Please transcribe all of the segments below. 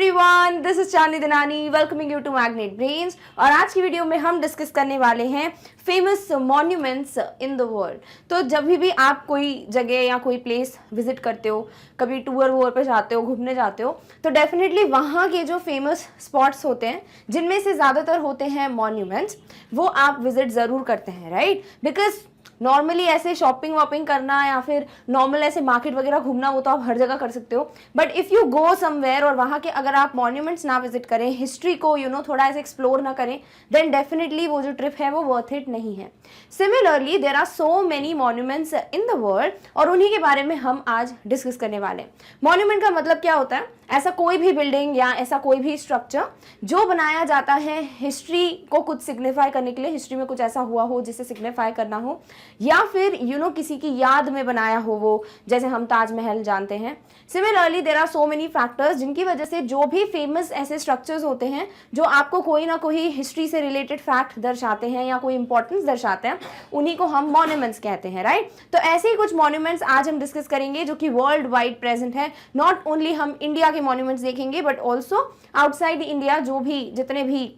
Everyone, this is Chandni Danani welcoming you to Magnet Brains. और आज की वीडियो में हम डिस्कस करने वाले हैं famous monuments in the world. तो जब भी आप कोई जगह या कोई प्लेस विजिट करते हो, कभी टूर वूर पे जाते हो, घूमने जाते हो, तो डेफिनेटली वहाँ के जो फेमस स्पॉट्स होते हैं जिनमें से ज़्यादातर होते हैं मॉन्यूमेंट्स, वो आप विजिट ज़रूर करते हैं, राइट? बिकॉज नॉर्मली ऐसे शॉपिंग वॉपिंग करना या फिर नॉर्मल ऐसे मार्केट वगैरह घूमना वो तो आप हर जगह कर सकते हो, but if you go somewhere और वहाँ के अगर आप मॉन्यूमेंट्स ना विजिट करें, हिस्ट्री को थोड़ा ऐसे एक्सप्लोर ना करें, देन डेफिनेटली वो जो ट्रिप है वो वर्थ इट नहीं है। Similarly there are so many monuments in the world और उन्हीं के बारे में हम आज डिस्कस करने वाले हैं। मॉन्यूमेंट का मतलब क्या होता है? ऐसा कोई भी बिल्डिंग या ऐसा कोई भी स्ट्रक्चर जो बनाया जाता है हिस्ट्री को कुछ सिग्निफाई करने के लिए, हिस्ट्री में कुछ ऐसा हुआ हो जिसे सिग्निफाई करना हो, या फिर किसी की याद में बनाया हो, वो जैसे हम ताजमहल जानते हैं। Similarly there are so many factors जिनकी वजह से जो भी फेमस ऐसे स्ट्रक्चर्स होते हैं जो आपको कोई ना कोई हिस्ट्री से रिलेटेड फैक्ट दर्शाते हैं या कोई इंपॉर्टेंस दर्शाते हैं, उन्हीं को हम मॉन्यूमेंट्स कहते हैं, राइट? तो ऐसे ही कुछ मॉन्यूमेंट्स आज हम डिस्कस करेंगे जो कि वर्ल्ड वाइड प्रेजेंट है। नॉट ओनली हम इंडिया के मॉन्यूमेंट्स देखेंगे बट ऑल्सो आउटसाइड इंडिया जो भी जितने भी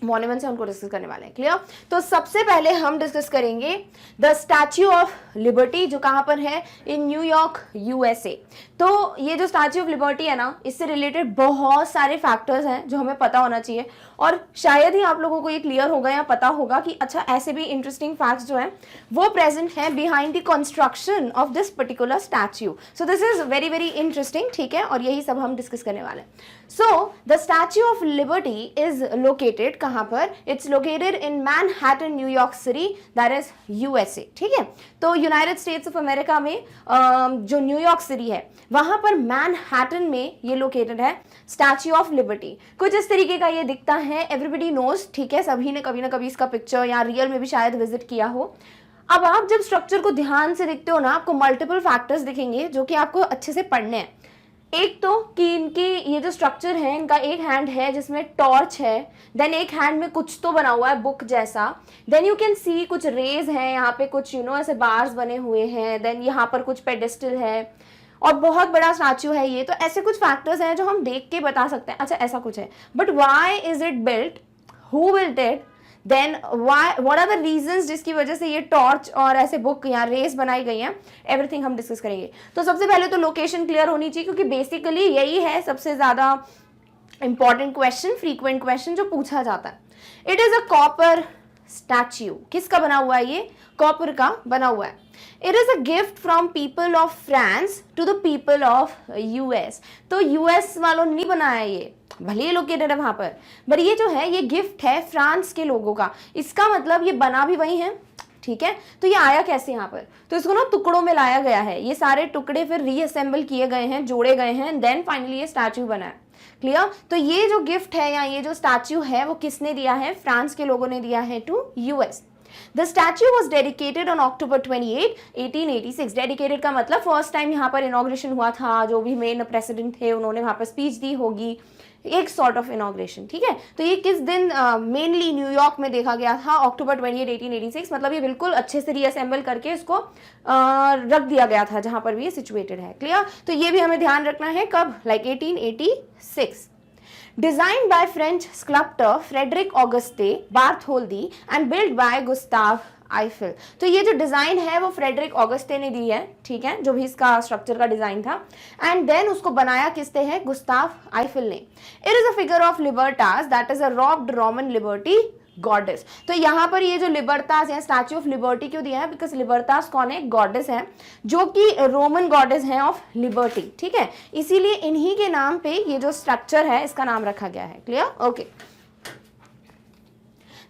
मॉन्यूमेंट्स हैं उनको डिस्कस करने वाले हैं। क्लियर? तो सबसे पहले हम डिस्कस करेंगे द स्टैच्यू ऑफ लिबर्टी, जो कहाँ पर है? In New York, USA. तो ये जो स्टैच्यू ऑफ लिबर्टी है ना, इससे रिलेटेड बहुत सारे फैक्टर्स हैं जो हमें पता होना चाहिए, और शायद ही आप लोगों को ये क्लियर होगा या पता होगा कि अच्छा ऐसे भी इंटरेस्टिंग फैक्ट्स जो हैं वो प्रेजेंट हैं behind the construction of this particular statue. So this is very very interesting, ठीक है? और यही सब हम डिस्कस करने वाले हैं। So the statue of liberty is located कहाँ पर? It's located in Manhattan, New York city, that is USA, ठीक है? तो यूनाइटेड स्टेट्स ऑफ अमेरिका में जो न्यूयॉर्क सिटी है वहां पर मैनहट्टन में ये लोकेटेड है स्टैच्यू ऑफ लिबर्टी। कुछ इस तरीके का ये दिखता है, एवरीबडी नोज, ठीक है? सभी ने कभी ना कभी इसका पिक्चर या रियल में भी शायद विजिट किया हो। अब आप जब स्ट्रक्चर को ध्यान से देखते हो ना, आपको मल्टीपल फैक्टर्स दिखेंगे जो कि आपको अच्छे से पढ़ने हैं। एक तो कि इनकी ये जो स्ट्रक्चर है, इनका एक हैंड है जिसमें टॉर्च है, देन एक हैंड में कुछ तो बना हुआ है बुक जैसा, देन यू कैन सी कुछ रेज हैं यहाँ पे, कुछ ऐसे बार्स बने हुए हैं, देन यहाँ पर कुछ पेडेस्टल है और बहुत बड़ा स्टैच्यू है ये। तो ऐसे कुछ फैक्टर्स हैं जो हम देख के बता सकते हैं अच्छा ऐसा कुछ है, but why is it built, who built it, then what are the reasons जिसकी वजह से ये टॉर्च और ऐसे बुक या रेस बनाई गई हैं, एवरीथिंग हम डिस्कस करेंगे। तो सबसे पहले तो लोकेशन क्लियर होनी चाहिए, क्योंकि बेसिकली यही है सबसे ज्यादा इंपॉर्टेंट क्वेश्चन, फ्रीक्वेंट क्वेश्चन जो पूछा जाता है। It is a copper statue. किसका बना हुआ है ये? कॉपर का बना हुआ है। It is a gift from people of France to the people of US. तो यूएस वालों ने नहीं बनाया ये, भले ही लोकेटेड है वहां पर ये जो है ये गिफ्ट है फ्रांस के लोगों का। इसका मतलब ये बना भी वही है, ठीक है? तो ये आया कैसे यहाँ पर? तो इसको ना टुकड़ों में लाया गया है, ये सारे टुकड़े फिर रीअसेंबल किए गए हैं, जोड़े गए हैं, देन फाइनली ये स्टैच्यू बना है। क्लियर? तो ये जो गिफ्ट है या ये जो स्टैच्यू है वो किसने दिया है? फ्रांस के लोगों ने दिया है to US. The statue was dedicated on October 28, 1886. Dedicated का मतलब फर्स्ट टाइम यहाँ पर इनॉग्रेशन हुआ था, जो भी मेन प्रेसिडेंट थे उन्होंने वहाँ पर स्पीच दी होगी, एक सॉर्ट ऑफ इनॉग्रेशन, ठीक है? तो ये किस दिन मेनली न्यूयॉर्क में देखा गया था? October 28, 1886। मतलब ये बिल्कुल अच्छे से रीअसेंबल करके इसको रख दिया गया था जहाँ पर भी ये सिचुएटेड है। क्लियर? तो ये भी हमें ध्यान रखना है, कब? Like 1886। Designed by French sculptor Frederic Auguste Bartholdi and built by Gustave Eiffel। तो ये जो डिजाइन है वो फ्रेडरिक ऑगस्टे ने दी है, ठीक है? जो भी इसका स्ट्रक्चर का डिजाइन था, एंड देन उसको बनाया किसने है? गुस्ताव आइफिल ने। It is a figure of Libertas that is a robed Roman liberty goddess. तो यहाँ पर ये जो लिबर्टास है, स्टैच्यू ऑफ लिबर्टी क्यों दिया है? बिकॉज लिबर्टास कौन है? गॉडेस है, जो कि रोमन गॉडेस है ऑफ लिबर्टी, ठीक है? इसीलिए इन्हीं के नाम पे ये जो स्ट्रक्चर है इसका नाम रखा गया है। Clear? Okay.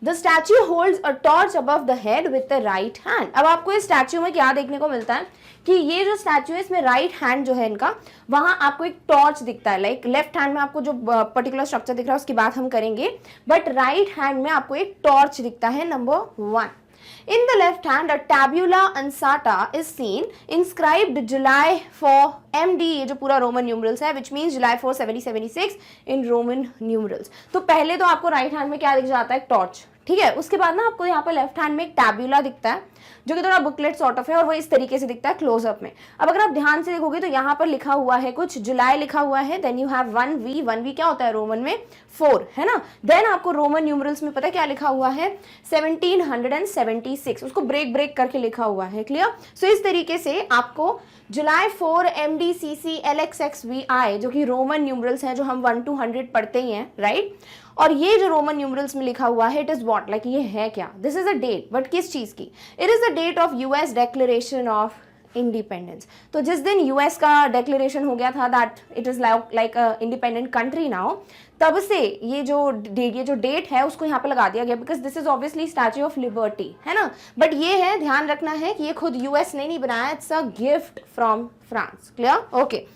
The statue holds a torch above the head with the right hand. अब आपको इस स्टैच्यू में क्या देखने को मिलता है कि ये जो स्टैच्यू है इसमें राइट हैंड जो है इनका, वहां आपको एक टॉर्च दिखता है। लाइक लेफ्ट हैंड में आपको जो पर्टिकुलर स्ट्रक्चर दिख रहा है उसकी बात हम करेंगे, बट राइट हैंड में आपको एक टॉर्च दिखता है, number 1। In the left hand, a tabula ansata is seen inscribed July 4 MD, ये जो पूरा रोमन न्यूमरल्स है, which means July 4 1776 in Roman numerals। तो पहले तो आपको राइट हैंड में क्या दिख जाता है? टॉर्च, ठीक है। उसके बाद ना आपको यहाँ पर लेफ्ट हैंड में एक टैब्यूला दिखता है जो कि थोड़ा बुकलेट सॉर्ट ऑफ है और वो इस तरीके से दिखता है क्लोजअप में। अब अगर आप ध्यान से देखोगे तो यहाँ पर लिखा हुआ है कुछ, जुलाई लिखा हुआ है, देन यू हैव 1V क्या होता है रोमन में 4, है ना। देन आपको रोमन न्यूमरल्स में पता है क्या लिखा हुआ है 1776, उसको ब्रेक करके लिखा हुआ है, क्लियर। सो इस तरीके से आपको जुलाई 4 MDCC LXXVI जो कि रोमन न्यूमरल्स हैं जो हम 1 to 100 पढ़ते ही हैं, राइट। और ये जो रोमन न्यूमरल्स में लिखा हुआ है इट इज व्हाट, लाइक ये है क्या, this is a date, but किस चीज की, it is the date of US declaration of independence. तो जिस दिन US का डिक्लेरेशन हो गया था that it is like a independent country now, तब से ये जो डेट है उसको यहाँ पे लगा दिया गया, because this is obviously statue of liberty, है ना। बट ये है, ध्यान रखना है कि ये खुद US ने नहीं बनाया, it's a gift from France, clear, okay.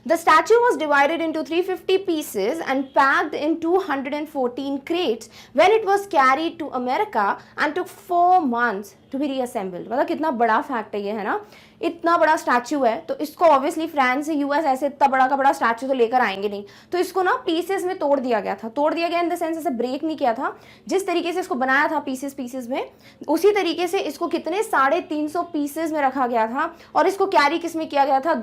The statue was divided into 350 pieces and packed in 214 crates when it was carried to America and took 4 months to be reassembled। मतलब कितना बड़ा फैक्ट है ये, है ना। इतना बड़ा स्टैच्यू है तो इसको ऑब्वियसली फ्रांस से US ऐसे इतना बड़ा का बड़ा स्टैच्यू तो लेकर आएंगे नहीं, तो इसको ना पीसेस में तोड़ दिया गया था। तोड़ दिया गया इन द सेंस ऐसे ब्रेक नहीं किया था, जिस तरीके से इसको बनाया था पीसेस में, उसी तरीके से इसको कितने 350 पीसेस में रखा गया था। और इसको कैरी किस में किया गया था,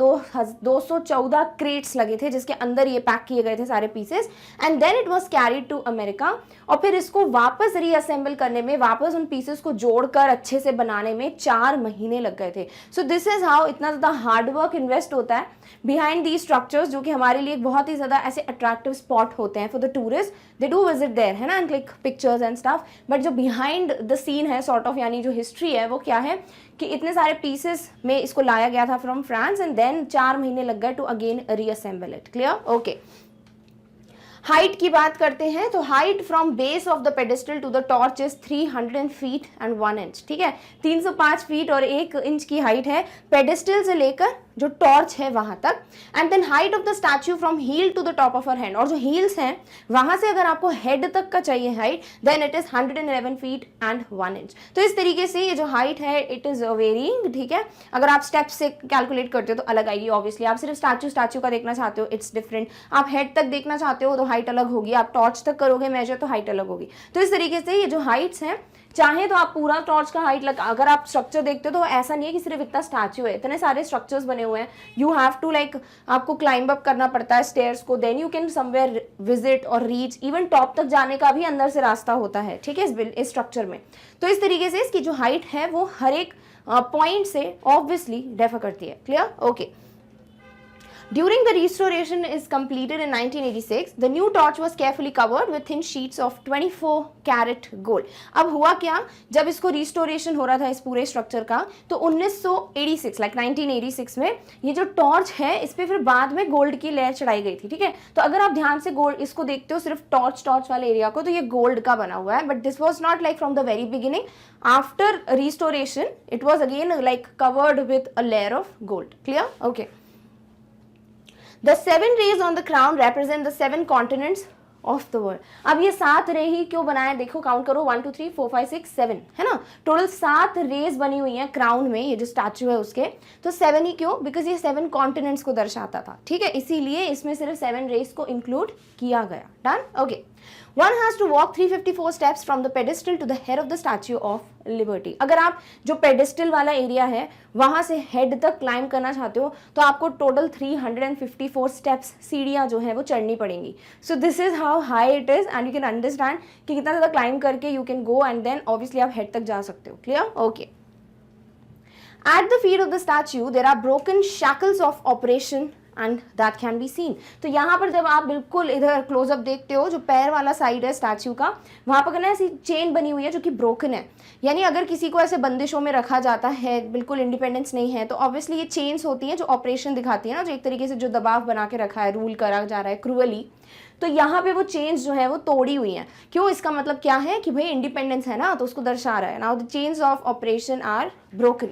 214 क्रेट्स लगे थे जिसके अंदर ये पैक किए गए थे सारे pieces, and then it was carried to America. और फिर इसको वापस रीअसेंबल करने में, वापस उन पीसेस को जोड़कर अच्छे से बनाने में 4 महीने लग गए थे। सो दिस इज हाउ इतना ज़्यादा हार्डवर्क इन्वेस्ट होता है बिहाइंड दी स्ट्रक्चर्स, जो कि हमारे लिए बहुत ही ज़्यादा ऐसे अट्रैक्टिव स्पॉट होते हैं for the tourist, they do visit there, है ना, and click pictures and stuff. But जो बिहाइंड द सीन है सॉर्ट ऑफ, यानी जो हिस्ट्री है वो क्या है कि इतने सारे पीसेस में इसको लाया गया था फ्रॉम फ्रांस एंड देन 4 महीने लग गए to again reassemble it, clear, okay. Height की बात करते हैं तो height from base of the pedestal to the torch is 300 feet and 1 inch, ठीक है। 305 फीट और 1 इंच की हाइट है पेडिस्टल से लेकर जो टॉर्च है वहां तक। And then height of the statue from heel to the top of her hand, और जो हील्स हैं वहां से अगर आपको हेड तक का चाहिए height, then it is 111 feet and 1 inch. तो इस तरीके से ये जो हाइट है इट इज वेरिंग, ठीक है। अगर आप स्टेप से कैलकुलेट करते हो तो अलग आएगी ऑब्वियसली। आप सिर्फ स्टैच्यू का देखना चाहते हो इट्स डिफरेंट, आप हेड तक देखना चाहते हो तो हाइट अलग होगी, आप टॉर्च तक करोगे मेजर तो हाइट अलग होगी। तो इस तरीके से ये जो हाइट्स हैं, चाहे तो आप पूरा टॉर्च का हाइट लगा, अगर आप स्ट्रक्चर देखते हो तो ऐसा नहीं है कि सिर्फ इतना स्टैच्यू है, इतने सारे स्ट्रक्चर्स बने हुए हैं। यू हैव टू लाइक, आपको क्लाइंब अप करना पड़ता है स्टेयर्स को, then you can somewhere visit और रीच, इवन टॉप तक जाने का भी अंदर से रास्ता होता है, ठीक है, इस स्ट्रक्चर में। तो इस तरीके से इसकी जो हाइट है वो हर एक पॉइंट से ऑब्वियसली डिफर करती है, clear, okay. During the restoration is completed in 1986, the new torch was carefully covered with thin sheets of 24 karat gold। अब हुआ क्या, जब इसको रिस्टोरेशन हो रहा था इस पूरे स्ट्रक्चर का, तो 1986 लाइक 1986 में ये जो टॉर्च है इस पे फिर बाद में गोल्ड की लेयर चढ़ाई गई थी, ठीक है। तो अगर आप ध्यान से गोल्ड इसको देखते हो सिर्फ टॉर्च वाले एरिया को, तो ये गोल्ड का बना हुआ है, but this was not like from the very beginning. After restoration it was again like covered with a layer of gold, clear, okay. The 7 rays on the crown represent the 7 continents of the world। अब ये 7 रे ही क्यों बनाए, देखो count करो 1 2 3 4 5 6 7, है ना। Total 7 raise बनी हुई हैं क्राउन में, ये जो स्टैचू है उसके। तो 7 ही क्यों, बिकॉज ये 7 कॉन्टिनेंट्स को दर्शाता था, ठीक है, इसीलिए इसमें सिर्फ 7 रेज को इंक्लूड किया गया, done, okay. One has to walk 354 steps from the pedestal to the head of the Statue of Liberty। अगर आप जो पेडिस्टल वाला एरिया है वहां से हेड तक क्लाइंब करना चाहते हो तो आपको टोटल 354 स्टेप्स, सीढ़ियां जो है वो चढ़नी पड़ेंगी। So this is how high it is and you can understand कि कितना ज़्यादा क्लाइंब करके you can go and then obviously आप हेड तक जा सकते हो, clear, okay. At the feet of the statue there are broken shackles of operation and that can be seen। तो यहाँ पर जब आप बिल्कुल इधर क्लोजअप देखते हो, जो पैर वाला साइड है स्टैच्यू का, वहाँ पर ना ऐसी चेन बनी हुई है जो कि ब्रोकन है, यानी अगर किसी को ऐसे बंदिशों में रखा जाता है, बिल्कुल इंडिपेंडेंस नहीं है, तो ऑब्वियसली ये चेन्स होती हैं जो ऑपरेशन दिखाती है ना, जो एक तरीके से जो दबाव बना के रखा है, रूल करा जा रहा है क्रूअली। तो यहाँ पे वो चेन्स जो है वो तोड़ी हुई हैं, क्यों, इसका मतलब क्या है कि भाई इंडिपेंडेंस है ना, तो उसको दर्शा रहा है। Now the chains of operation are broken.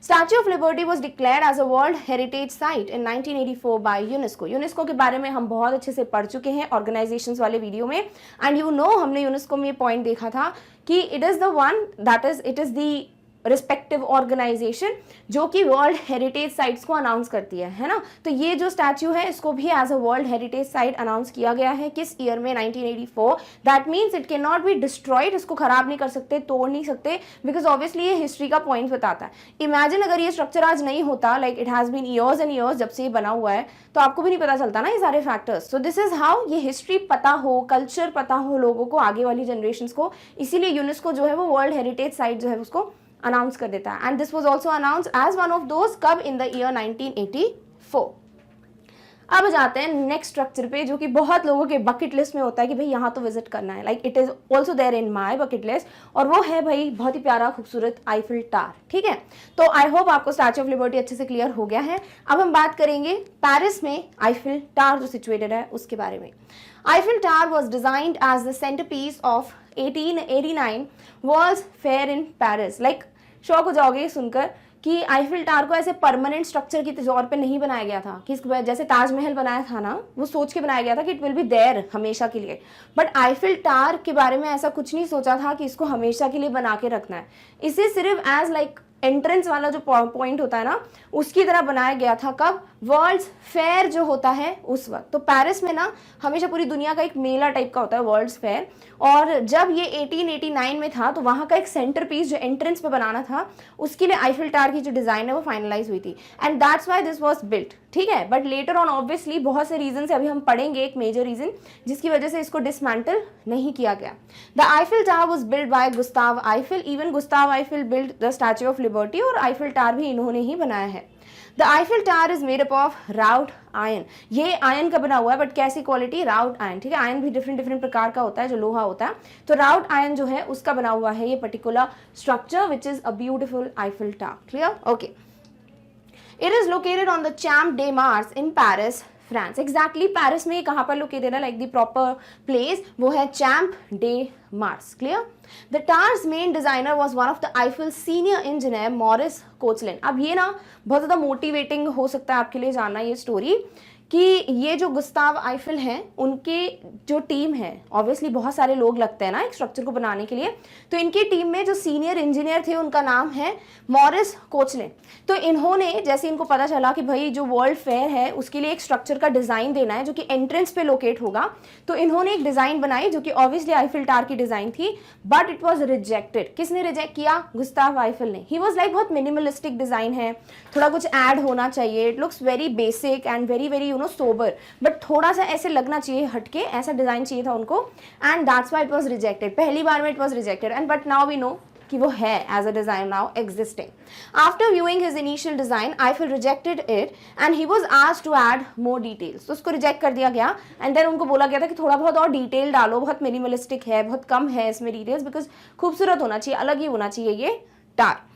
Statue of liberty was declared as a world heritage site in 1984 by UNESCO. UNESCO के बारे में हम बहुत अच्छे से पढ़ चुके हैं ऑर्गेनाइजेशंस वाले वीडियो में, एंड यू नो हमने यूनेस्को में ये पॉइंट देखा था कि it is the one that is, it is the respective organisation जो कि वर्ल्ड हेरिटेज साइट्स को अनाउंस करती है ना। तो ये जो स्टैच्यू है इसको भी as a world heritage site announce किया गया है किस ईयर में, 1984। That means it can not be destroyed, इसको खराब नहीं कर सकते, तोड़ नहीं सकते, बिकॉज ऑब्वियसली ये हिस्ट्री का पॉइंट बताता है। इमेजिन अगर ये स्ट्रक्चर आज नहीं होता, like it has been years and years जब से ये बना हुआ है, तो आपको भी नहीं पता चलता ना ये सारे factors. So this is how ये हिस्ट्री पता हो, कल्चर पता हो लोगों को, आगे वाली जनरेशंस को, इसीलिए यूनेस्को जो है वो वर्ल्ड हेरिटेज साइट जो है उसको अनाउंस कर देता है। And this was also announced as one of those, कब, इन द ईयर 1984। अब जाते हैं नेक्स्ट स्ट्रक्चर पे जो कि बहुत लोगों के बकेट लिस्ट में होता है कि भाई यहाँ तो विजिट करना है, like it is also there in my bucket list, और वो है भाई बहुत ही प्यारा खूबसूरत आईफिल टावर। ठीक है, तो आई होप आपको स्टैच्यू ऑफ लिबर्टी अच्छे से क्लियर हो गया है। अब हम बात करेंगे पेरिस में आईफिल टावर जो सिचुएटेड है उसके बारे में। Eiffel Tower was designed as the centre piece of 1889 world's fair in Paris. Like shock हो जाओगे सुनकर कि आईफिल टावर को ऐसे परमानेंट स्ट्रक्चर के तौर पे नहीं बनाया गया था कि जैसे ताजमहल बनाया था ना, वो सोच के बनाया गया था कि इट विल बी देयर हमेशा के लिए। बट आईफिल टावर के बारे में ऐसा कुछ नहीं सोचा था कि इसको हमेशा के लिए बना के रखना है। इसे सिर्फ एज लाइक एंट्रेंस वाला जो पॉइंट होता है ना, उसकी तरह बनाया गया था। कब? वर्ल्ड्स फेयर जो होता है उस वक्त। तो पेरिस में ना हमेशा पूरी दुनिया का एक मेला टाइप का होता है वर्ल्ड्स फेयर, और जब ये 1889 में था तो वहाँ का एक सेंटर पीस जो एंट्रेंस पे बनाना था उसके लिए आईफिल टावर की जो डिजाइन है वो फाइनलाइज हुई थी, and that's why this was built. ठीक है, बट लेटर ऑन ऑब्वियसली बहुत से रीजन से, अभी हम पढ़ेंगे एक मेजर रीजन जिसकी वजह से इसको डिसमेंटल नहीं किया गया। The Eiffel tower was built by Gustav Eiffel. Even Gustav Eiffel built the statue of liberty, और आईफिल टावर भी इन्होंने ही बनाया है। The Eiffel tower is made up of route iron. ये आयरन का बना हुआ है, बट कैसी क्वालिटी? राउट आयरन। ठीक है, आयरन भी डिफरेंट डिफरेंट प्रकार का होता है जो लोहा होता है, तो राउट आयरन जो है उसका बना हुआ है ये particular structure which is a beautiful Eiffel tower. Clear? Okay. It is located on the champ day Mars in Paris, France. Exactly Paris में कहाँ पर लोकेटेड है, लाइक द प्रॉपर प्लेस वो है champ day Mars. Clear? The towers main designer was one of the Eiffel senior engineer Morris Koechlin. अब ये ना बहुत ज़्यादा मोटिवेटिंग हो सकता है आपके लिए जानना ये स्टोरी कि ये जो गुस्ताव आईफिल हैं उनके जो टीम है, ऑब्वियसली बहुत सारे लोग लगते हैं ना एक स्ट्रक्चर को बनाने के लिए, तो इनकी टीम में जो सीनियर इंजीनियर थे उनका नाम है मॉरिस कोचलिन। तो इन्होंने जैसे इनको पता चला कि भाई जो वर्ल्ड फेयर है उसके लिए एक स्ट्रक्चर का डिज़ाइन देना है जो कि एंट्रेंस पे लोकेट होगा, तो इन्होंने एक डिज़ाइन बनाई जो कि ऑब्वियसली आईफिल टावर की डिज़ाइन थी, बट इट वॉज रिजेक्टेड। किसने रिजेक्ट किया? गुस्ताव आईफिल ने। ही वॉज लाइक बहुत मिनिमलिस्टिक डिज़ाइन है, थोड़ा कुछ ऐड होना चाहिए, it looks very basic and very very sober, but थोड़ा सा ऐसे लगना चाहिए हटके, ऐसा डिजाइन चाहिए था उनको, and that's why it was rejected. पहली बार में it was rejected, and but now we know कि वो है as a design now existing. After viewing his initial design Eiffel rejected it and he was asked to add more details. तो उसको reject कर दिया गया, एंड देन उनको बोला गया था कि थोड़ा बहुत और डिटेल डालो, बहुत मिनिमलिस्टिक है, बहुत कम है इसमें डिटेल्स, बिकॉज खूबसूरत होना चाहिए, अलग ही होना चाहिए ये tower.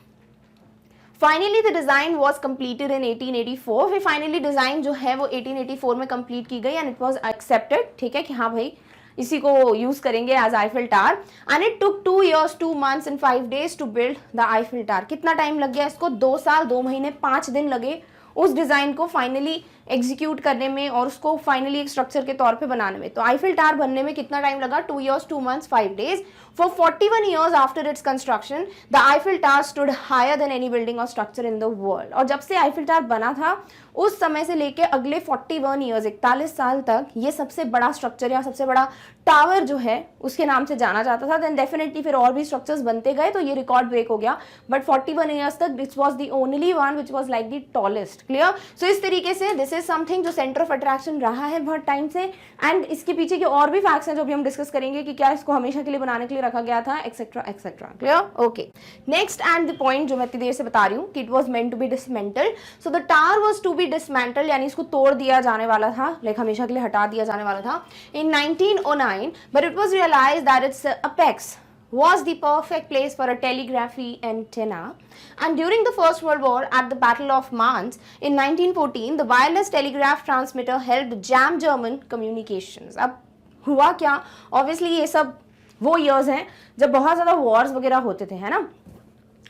Finally the design was completed in 1884। फिर फाइनली डिजाइन जो है वो 1884 में कंप्लीट की गई, एंड इट वॉज एक्सेप्टेड। ठीक है कि हाँ भाई इसी को यूज करेंगे as Eiffel Tower, and it took 2 years 2 months and 5 days to build the Eiffel Tower. कितना टाइम लग गया इसको? 2 साल 2 महीने 5 दिन लगे उस डिजाइन को फाइनली एग्जीक्यूट करने में और उसको फाइनली एक स्ट्रक्चर के तौर पे बनाने में। तो आईफिल टावर बनने में कितना टाइम लगा? 2 years 2 months 5 days। For 41 years after its construction, the Eiffel Tower stood higher than any building or structure in the world। और जब से आईफिल टावर बना था उस समय से लेके अगले 41 years 41 साल तक ये सबसे बड़ा स्ट्रक्चर या सबसे बड़ा टावर जो है उसके नाम से जाना जाता था। देन डेफिनेटली फिर और भी स्ट्रक्चर्स बनते गए तो ये रिकॉर्ड ब्रेक हो गया, बट 41 years तक this was the only one which was like the tallest. Clear? So इस तरीके से दिस इज समथिंग जो सेंटर ऑफ अट्रैक्शन रहा है बहुत टाइम से, एंड इसके पीछे के और भी फैक्ट्स हैं जो भी हम डिस्कस करेंगे कि क्या इसको हमेशा के लिए बनाने के लिए रखा गया था, etcetera etcetera. Clear? Okay. Next and the point जो मैं इतनी देर से बता रही हूँ कि it was meant to be dismantled. So the tower was to be dismantled, यानी इसको तोड़ दिया जाने वाला था, लाइक हमेशा के लिए हटा दिया जाने वाला था in 1909, but it was realised that it's apex was the perfect place for a telegraphy antenna, and during the First World War at the Battle of Mons in 1914 the wireless telegraph transmitter helped jam German communications। अब हुआ क्या? Obviously ये सब वो years हैं जब बहुत ज़्यादा वॉर्स वगैरह होते थे, है ना,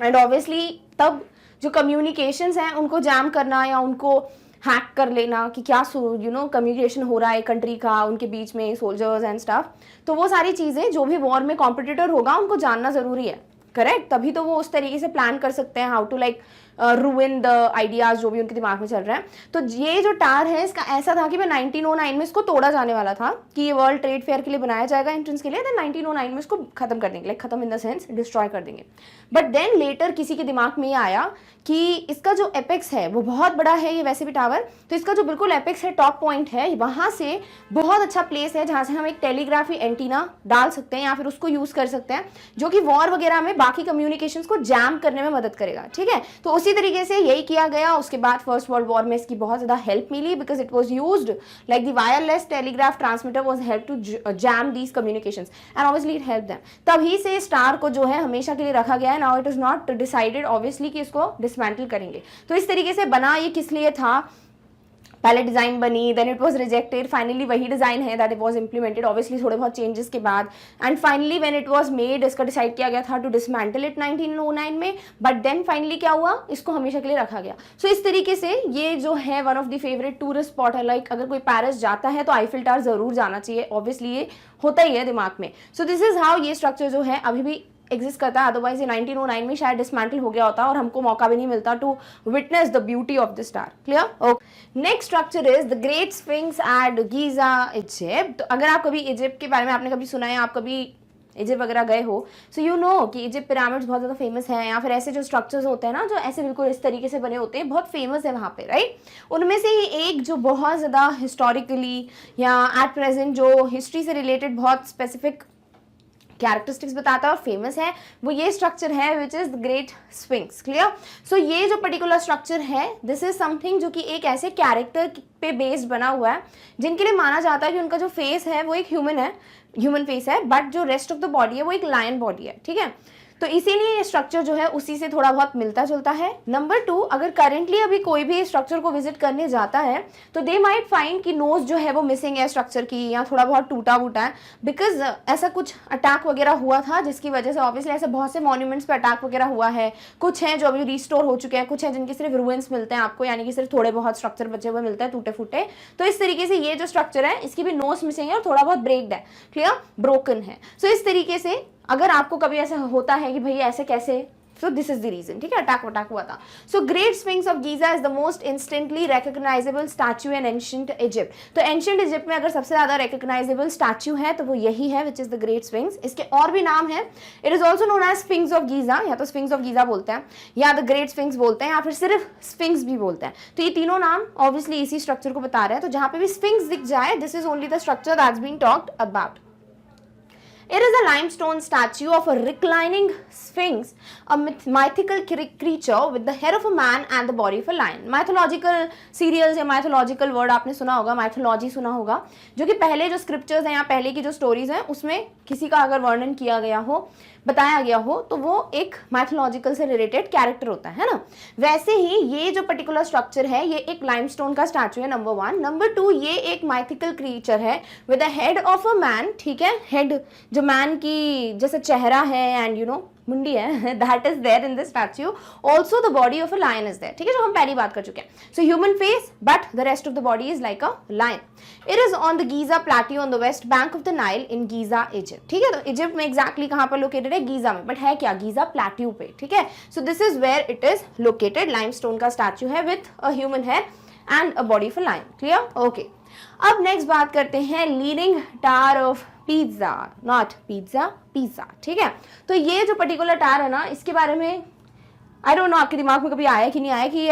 एंड ऑब्वियसली तब जो कम्युनिकेशंस हैं उनको जैम करना या उनको हैक कर लेना कि क्या कम्युनिकेशन हो रहा है कंट्री का उनके बीच में, सोल्जर्स एंड स्टाफ, तो वो सारी चीज़ें जो भी वॉर में कॉम्पिटिटर होगा उनको जानना ज़रूरी है। करेक्ट, तभी तो वो उस तरीके से प्लान कर सकते हैं how to like ruin the ideas जो भी उनके दिमाग में चल रहा है। तो ये जो टावर है इसका ऐसा था कि मैं 1909 में इसको तोड़ा जाने वाला था कि ये वर्ल्ड ट्रेड फेयर के लिए बनाया जाएगा एंट्रेंस के लिए, देन 1909 में इसको खत्म कर देंगे, लाइक खत्म इन द सेंस डिस्ट्रॉय कर देंगे। बट देन लेटर किसी के दिमाग में ये आया कि इसका जो एपेक्स है वो बहुत बड़ा है, ये वैसे भी टावर, तो इसका जो बिल्कुल एपेक्स है, टॉप पॉइंट है, वहां से बहुत अच्छा प्लेस है जहां से हम एक टेलीग्राफी एंटीना डाल सकते हैं या फिर उसको यूज कर सकते हैं, जो कि वॉर वगैरह में बाकी कम्युनिकेशंस को जैम करने में मदद करेगा। ठीक है, तो उसी तरीके से यही किया गया। उसके बाद फर्स्ट वर्ल्ड वॉर में इसकी बहुत ज्यादा हेल्प मिली because it was used like the wireless telegraph transmitter was help to jam these communications and obviously it help them. तभी से स्टार को जो है हमेशा के लिए रखा गया है। Now it is not decided obviously कि इसको डिसमेंटल करेंगे। तो इस तरीके से बना ये किस लिए था, पहले डिजाइन बनी, then it was rejected, finally वही डिजाइन है that it was implemented obviously थोड़े बहुत चेंजेस के बाद, and finally when it was made इसका डिसाइड किया गया था टू डिसमेंटल इट 1909 में, बट देन फाइनली क्या हुआ, इसको हमेशा के लिए रखा गया। सो इस तरीके से ये जो है one of the favourite tourist spot है। लाइक अगर कोई पेरिस जाता है तो आईफिल टावर जरूर जाना चाहिए, ऑब्वियसली ये होता ही है दिमाग में। सो दिस इज हाउ ये स्ट्रक्चर जो है अभी भी एग्जिस्ट करता है, अदरवाइज ये 1909 में शायद डिसमेंटल हो गया होता और हमको मौका भी नहीं मिलता to witness the beauty of the star. Clear? Okay, next structure is the great sphinx at Giza Egypt. तो अगर आप कभी इजिप्ट के बारे में आपने कभी सुना है, आप कभी इजिप्ट वगैरह गए हो, सो यू नो कि इजिप्ट पिरामिड्स बहुत ज़्यादा फेमस है, या फिर ऐसे जो स्ट्रक्चर्स होते हैं ना जो ऐसे बिल्कुल इस तरीके से बने होते हैं, बहुत फेमस है वहाँ पे, राइट? उनमें से ही एक जो बहुत ज़्यादा हिस्टोरिकली या एट प्रेजेंट जो हिस्ट्री से रिलेटेड बहुत स्पेसिफिक कैरेक्टरिस्टिक्स बताता है और फेमस है, वो ये स्ट्रक्चर है which is the great Sphinx. Clear? So ये जो पर्टिकुलर स्ट्रक्चर है दिस इज समथिंग जो कि एक ऐसे कैरेक्टर पे बेस्ड बना हुआ है जिनके लिए माना जाता है कि उनका जो फेस है वो एक ह्यूमन फेस है, बट जो रेस्ट ऑफ द बॉडी है वो एक लायन बॉडी है। ठीक है, तो इसीलिए ये स्ट्रक्चर जो है उसी से थोड़ा बहुत मिलता जुलता है। नंबर 2, अगर करेंटली अभी कोई भी स्ट्रक्चर को विजिट करने जाता है तो दे माइट फाइंड कि नोज जो है वो मिसिंग है स्ट्रक्चर की, या थोड़ा बहुत टूटा फूटा है, बिकॉज ऐसा कुछ अटैक वगैरह हुआ था जिसकी वजह से ऑब्वियसली ऐसे बहुत से मॉन्यूमेंट्स पे अटैक वगैरह हुआ है। कुछ हैं जो अभी रिस्टोर हो चुके हैं, कुछ हैं जिनके सिर्फ रूइंस मिलते हैं आपको, यानी कि सिर्फ थोड़े बहुत स्ट्रक्चर बचे हुए मिलते हैं टूटे फूटे। तो इस तरीके से ये जो स्ट्रक्चर है इसकी भी नोज मिसिंग है और थोड़ा बहुत ब्रेक्ड है। क्लियर? ब्रोकन है। सो इस तरीके से अगर आपको कभी ऐसा होता है कि भैया ऐसे कैसे, so this is the reason. ठीक है, अटैक हुआ था। So great sphinx of Giza is the most instantly recognisable statue in ancient Egypt. तो एंशिएंट इजिप्ट में अगर सबसे ज्यादा रिकॉग्नाइजेबल स्टैच्यू है तो वो यही है which is the great sphinx. इसके और भी नाम है, it is also known as sphinx of Giza, या तो स्फिंक्स ऑफ गीजा बोलते हैं, या द ग्रेट स्फिंक्स बोलते हैं, या फिर सिर्फ स्फिंक्स भी बोलते हैं। तो ये तीनों नाम ऑब्वियसली इसी स्ट्रक्चर को बता रहे हैं। तो जहां पे भी स्फिंक्स दिख जाए this is only the structure that's been talked about. It is a limestone statue of a reclining sphinx, a mythical creature with the head of a man and the body of a lion. Mythological serials या mythological word आपने सुना होगा, mythology सुना होगा, जो कि पहले जो scriptures हैं या पहले की जो stories हैं उसमें किसी का अगर वर्णन किया गया हो, बताया गया हो, तो वो एक माइथोलॉजिकल से रिलेटेड कैरेक्टर होता है ना। वैसे ही ये जो पर्टिकुलर स्ट्रक्चर है ये एक लाइमस्टोन का स्टैचू है, नंबर 1। नंबर 2, ये एक माइथिकल क्रिएचर है with the head of a man. ठीक है, हेड जो मैन की जैसे चेहरा है एंड यू नो मुंडी है, that is there in the statue. Also the body of a lion is there. ठीक है, जो हम पहली बात कर चुके हैं। So human face but the rest of the body is like a lion. It is on the Giza plateau on the west bank of the Nile in Giza Egypt. ठीक है, तो इजिप्ट में एग्जैक्टली कहां पर located है? Giza में, but है क्या? गीजा प्लेट्यू पे। ठीक है, so this is where it is located. Limestone का स्टैच्यू है with a human head and a body of a lion. Clear? Okay, अब नेक्स्ट बात करते हैं leaning tower of Pisa, not pizza, Pisa. ठीक है, तो ये जो पर्टिकुलर टावर है ना इसके बारे में आई डोंट नो आपके दिमाग में कभी आया कि नहीं आया कि ये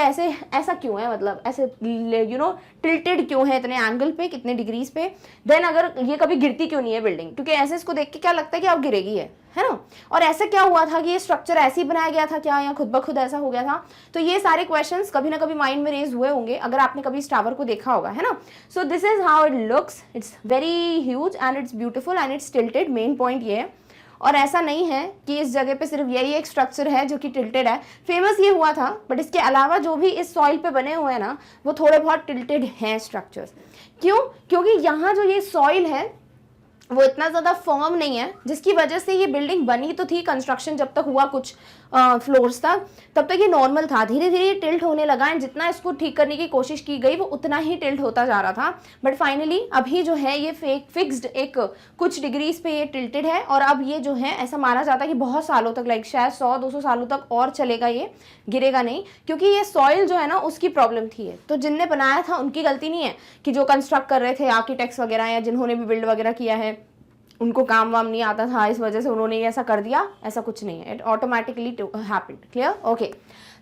ऐसा क्यों है, मतलब ऐसे यू नो टिल्टेड क्यों है इतने एंगल पे, कितने डिग्रीज पे, देन अगर ये कभी गिरती क्यों नहीं है बिल्डिंग? क्योंकि ऐसे इसको देख के क्या लगता है कि अब गिरेगी है ना। और ऐसा क्या हुआ था कि ये स्ट्रक्चर ऐसे ही बनाया गया था क्या, या खुद ब खुद ऐसा हो गया था? तो ये सारे क्वेश्चंस कभी ना कभी माइंड में रेज हुए होंगे अगर आपने कभी इस टावर को देखा होगा, है ना। So this is how it looks, it's very huge and it's beautiful and it's tilted. Main point ये है, और ऐसा नहीं है कि इस जगह पे सिर्फ यही एक स्ट्रक्चर है जो कि टिल्टेड है। फेमस ये हुआ था, बट इसके अलावा जो भी इस सॉइल पे बने हुए हैं ना वो थोड़े बहुत टिल्टेड हैं स्ट्रक्चर्स। क्यों? क्योंकि यहाँ जो ये सॉइल है वो इतना ज़्यादा फर्म नहीं है, जिसकी वजह से ये बिल्डिंग बनी तो थी, कंस्ट्रक्शन जब तक हुआ कुछ फ्लोर्स तक, तब तक ये नॉर्मल था। धीरे धीरे ये टिल्ट होने लगा एंड जितना इसको ठीक करने की कोशिश की गई वो उतना ही टिल्ट होता जा रहा था। बट फाइनली अभी जो है ये फिक्स्ड एक कुछ डिग्रीज पे ये टिल्टेड है और अब ये जो है ऐसा माना जाता है कि बहुत सालों तक, लाइक शायद 100-200 सालों तक और चलेगा, ये गिरेगा नहीं, क्योंकि ये सॉइल जो है ना उसकी प्रॉब्लम थी है। तो जिनने बनाया था उनकी गलती नहीं है कि जो कंस्ट्रक्ट कर रहे थे आर्किटेक्ट्स वगैरह या जिन्होंने भी बिल्ड वगैरह किया है उनको काम वाम नहीं आता था, इस वजह से उन्होंने ये ऐसा कर दिया, ऐसा कुछ नहीं है। It automatically happened. Clear? Okay.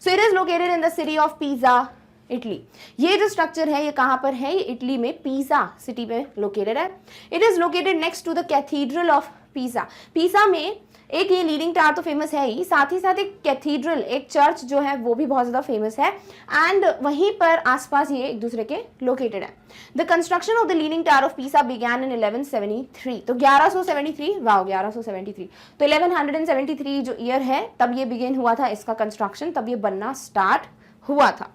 So it is located in the city of pizza, Italy. ये जो स्ट्रक्चर है ये कहाँ पर है? ये इटली में पिज़ा सिटी में लोकेटेड है। It is located next to the cathedral of Pisa. Pisa में एक ये लीनिंग टावर तो फेमस है ही, साथ ही साथ एक कैथीड्रल, एक चर्च जो है वो भी बहुत ज़्यादा फेमस है एंड वहीं पर आसपास ये एक दूसरे के लोकेटेड है। The construction of the leaning tower of pizza began इन 1173। तो 1173, वाओ 1173, तो 1173 जो ईयर है तब ये बिगिन हुआ था इसका कंस्ट्रक्शन, तब ये बनना स्टार्ट हुआ था।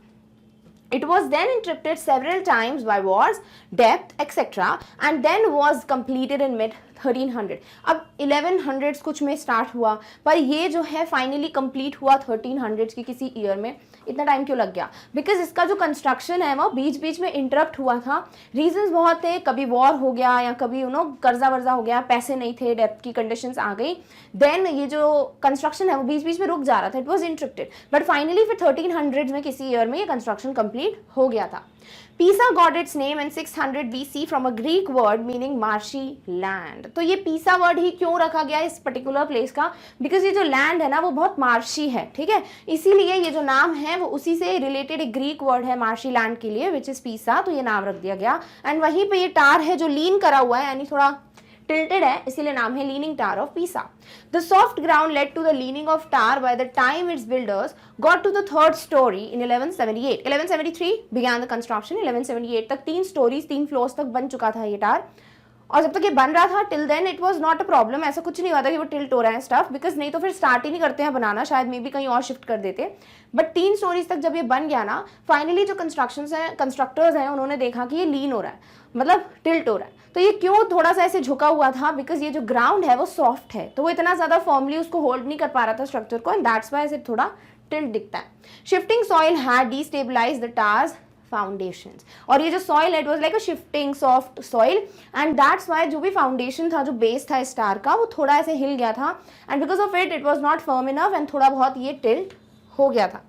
It was then interrupted several times by wars, death, etc. and then was completed in mid 1300। अब 1100s कुछ में स्टार्ट हुआ पर ये जो है फाइनली कंप्लीट हुआ 1300s की किसी ईयर में। इतना टाइम क्यों लग गया? बिकॉज इसका जो कंस्ट्रक्शन है वो बीच बीच में इंटरप्ट हुआ था। रीजंस बहुत थे, कभी वॉर हो गया या कभी कर्जा वर्जा हो गया, पैसे नहीं थे, डेप्थ की कंडीशंस आ गई, देन ये जो कंस्ट्रक्शन है वो बीच बीच में रुक जा रहा था, it was interrupted. But finally फिर 1300s में किसी ईयर में ये कंस्ट्रक्शन कंप्लीट हो गया था। Pisa got its name in 600 BC from a Greek word meaning marshy land। तो ये पीसा वर्ड ही क्यों रखा गया इस पर्टिकुलर प्लेस का? बिकॉज ये जो लैंड है ना वो बहुत मार्शी है, ठीक है, इसीलिए ये जो नाम है वो उसी से रिलेटेड एक ग्रीक वर्ड है मार्शी लैंड के लिए, विच इज पीसा, तो ये नाम रख दिया गया। एंड वहीं पे ये टार है जो लीन करा हुआ है, यानी थोड़ा tilted है, इसीलिए नाम है लीनिंग टावर ऑफ पीसा। The soft ground led to the leaning of tower by the time its builders got to the third story in 1178। 1173 began the construction, 1178 तक 3 stories 3 floors तक बन चुका था ये टावर। और जब तक ये बन रहा था till then it was not a problem, ऐसा कुछ नहीं हुआ था कि वो टिल्ट हो रहा है स्टफ, बिकॉज नहीं तो फिर स्टार्ट ही नहीं करते हैं बनाना, शायद मे बी कहीं और शिफ्ट कर देते। बट 3 स्टोरीज तक जब ये बन गया ना, फाइनली जो कंस्ट्रक्टर्स हैं उन्होंने देखा कि ये लीन हो रहा है, मतलब टिल्ट हो रहा है। तो ये क्यों थोड़ा सा ऐसे झुका हुआ था? बिकॉज ये जो ग्राउंड है वो सॉफ्ट है, तो वो इतना ज्यादा फॉर्मली उसको होल्ड नहीं कर पा रहा था स्ट्रक्चर को, एंड दैट्स वाई ऐसे थोड़ा टिल्ट दिखता है। Shifting soil had destabilise the towers foundations, और ये जो सॉइल है it was like a shifting soft soil, and that's why जो भी फाउंडेशन था, जो बेस था स्टार का, वो थोड़ा ऐसे हिल गया था, and because of it was not firm enough, and थोड़ा बहुत ये टिल्ट हो गया था।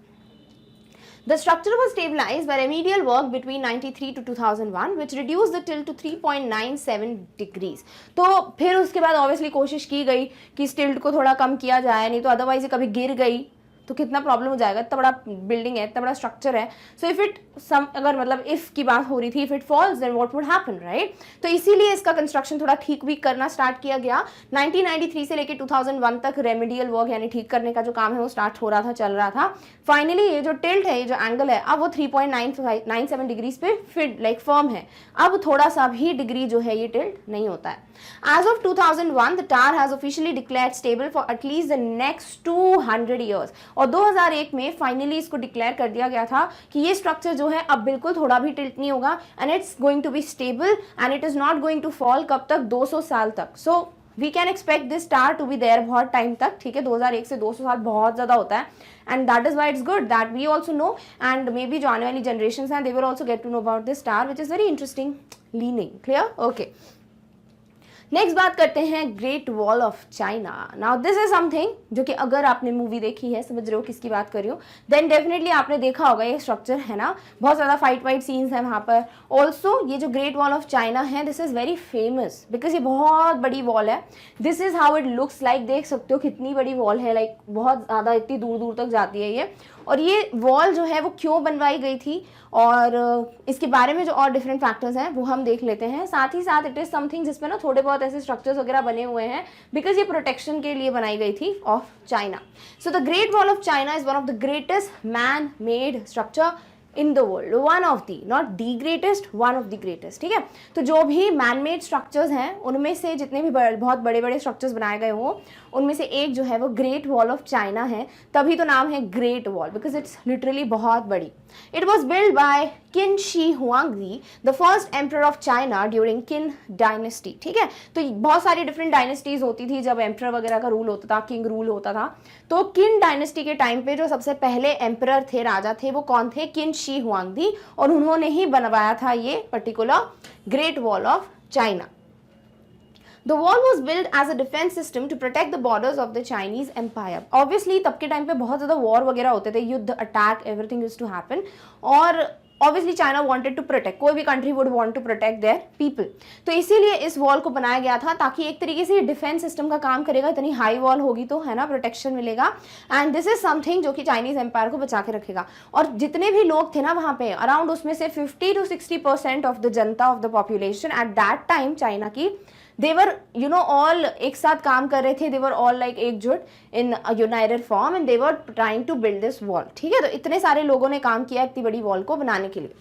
The structure was stabilized by remedial work between 93 to 2001, which reduced the tilt to 3.97 degrees। तो फिर उसके बाद ऑब्वियसली कोशिश की गई कि इस टिल्ट को थोड़ा कम किया जाए, नहीं तो अदरवाइज ये कभी गिर गई तो कितना प्रॉब्लम हो जाएगा, इतना बड़ा बिल्डिंग है, इतना बड़ा स्ट्रक्चर है। सो इफ इट अगर मतलब इफ की बात हो रही थी, if it falls then what would happen, right? तो इसीलिए इसका कंस्ट्रक्शन थोड़ा ठीक वीक करना स्टार्ट किया गया। 1993 से लेकर 2001 तक रेमेडियल वर्क यानी ठीक करने का जो काम है वो स्टार्ट हो रहा था, चल रहा था। फाइनली ये जो टिल्ट है, ये जो एंगल है, अब वो 3.97 डिग्रीज पे फिट लाइक फर्म है। अब थोड़ा सा भी डिग्री जो है ये टिल्ट नहीं होता है। As of 2001, the tower has officially declared stable for at least the next 200 years। और 2001 में फाइनली इसको डिक्लेयर कर दिया गया था कि ये स्ट्रक्चर जो है अब बिल्कुल थोड़ा भी टिल्ट नहीं होगा, and it's going to be stable and it is not going to fall. कब तक? 200 साल तक। So we can expect this tower to be there बहुत टाइम तक, ठीक है। 2001 से 200 साल बहुत ज्यादा होता है, and that is why it's good that we also know, and maybe जो आने वाली जनरेशन हैं they will also get to know about this tower, which is very interesting leaning. Clear? Okay. Next बात करते हैं great wall of China. Now this is something जो कि अगर आपने मूवी देखी है, समझ रहे हो किसकी बात कर रही हूँ, देन डेफिनेटली आपने देखा होगा। ये स्ट्रक्चर है ना, बहुत ज़्यादा फाइट वाइट सीन्स हैं वहाँ पर। ऑल्सो ये जो ग्रेट वॉल ऑफ चाइना है, this is very famous because ये बहुत बड़ी वॉल है। This is how it looks like. देख सकते हो कितनी बड़ी वॉल है, लाइक बहुत ज़्यादा, इतनी दूर दूर तक जाती है ये। और ये वॉल जो है वो क्यों बनवाई गई थी और इसके बारे में जो और डिफरेंट फैक्टर्स हैं वो हम देख लेते हैं। साथ ही साथ इट इज़ समथिंग जिसमें ना थोड़े बहुत ऐसे स्ट्रक्चर्स वगैरह बने हुए हैं बिकॉज ये प्रोटेक्शन के लिए बनाई गई थी of China. So the great wall of China is one of the greatest man made structure in the world, one of the, not the greatest, one of the greatest, ठीक है। तो जो भी मैनमेड स्ट्रक्चर्स हैं उनमें से जितने भी बहुत बड़े बड़े स्ट्रक्चर्स बनाए गए हों उनमें से एक जो है वो ग्रेट वॉल ऑफ चाइना है। तभी तो नाम है Great Wall, because it's literally बहुत बड़ी। It was build by Qin Shi Huangdi, the first emperor of China during Qin dynasty. ठीक है, तो बहुत सारी डिफरेंट डायनेस्टीज होती थी जब एम्परर वगैरह का रूल होता था, किंग रूल होता था। तो किन डायनेस्टी के टाइम पे जो सबसे पहले एम्परर थे, राजा थे, वो कौन थे? किन शी हुआंगदी, और उन्होंने ही बनवाया था ये particular great wall of China. The wall was built as a defense system to protect the borders of the Chinese Empire. Obviously तब के टाइम पे बहुत ज़्यादा वॉर वगैरह होते थे, युद्ध, attack, everything used to happen, और obviously China wanted to protect, कोई भी country would want to protect their people. तो इसीलिए इस वॉल को बनाया गया था ताकि एक तरीके से डिफेंस सिस्टम का काम करेगा, इतनी हाई वॉल होगी तो है ना, प्रोटेक्शन मिलेगा, एंड दिस इज समथिंग जो कि चाइनीज एम्पायर को बचा के रखेगा। और जितने भी लोग थे ना वहाँ पे अराउंड, उसमें से 50 to 60% of the Janata of the population at that time China की, देवर यू नो ऑल एक साथ काम कर रहे थे, देवर ऑल लाइक एकजुट in united form and they're trying to build this wall. ठीक है, तो इतने सारे लोगों ने काम किया इतनी बड़ी वॉल को बनाने के लिए।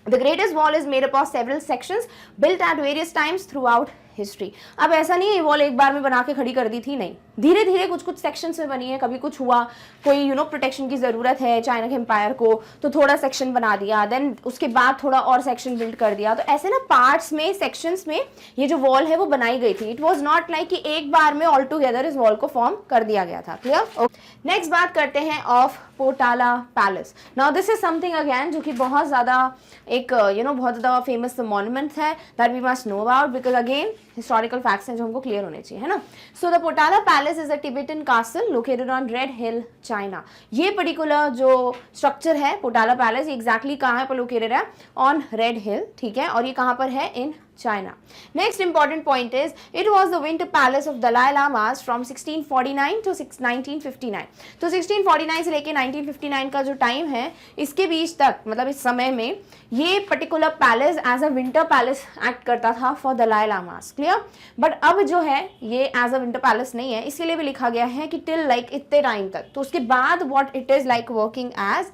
The greatest wall is made up of several sections built at various times throughout history. अब ऐसा नहीं है ये वॉल एक बार में बना के खड़ी कर दी थी, नहीं, धीरे धीरे कुछ कुछ सेक्शंस में बनी है। कभी कुछ हुआ, कोई प्रोटेक्शन की ज़रूरत है चाइना के एम्पायर को, तो थोड़ा सेक्शन बना दिया, देन उसके बाद थोड़ा और सेक्शन बिल्ड कर दिया। तो ऐसे ना पार्ट्स में, सेक्शंस में ये जो वॉल है वो बनाई गई थी। इट वॉज नॉट लाइक कि एक बार में ऑल टुगेदर इस वॉल को फॉर्म कर दिया गया था। क्लियर? नेक्स्ट बात करते हैं of Potala palace. Now this is something again जो कि बहुत ज़्यादा एक बहुत ज़्यादा फेमस मॉन्यूमेंट है that we must know about, because again historical facts हैं जो हमको क्लियर होने चाहिए, है ना। So the Potala palace is a Tibetan castle located on Red Hill China. ये पर्टिकुलर जो स्ट्रक्चर है पोटाला पैलेस, एग्जैक्टली कहाँ पर लोकेटेड है? On Red Hill. ठीक है, और ये कहाँ पर है? इन China. Next important point is it was the winter palace of Dalai Lamas from 1649 to 1959. तो 1649 से लेके 1959 का जो टाइम है, इसके बीच तक, मतलब इस समय में ये particular palace as a winter palace act करता था for Dalai Lamas. Clear? But अब जो है ये एज अ विंटर पैलेस नहीं है, इसके लिए भी लिखा गया है कि टिल लाइक इतने टाइम तक। तो उसके बाद what it is like working as,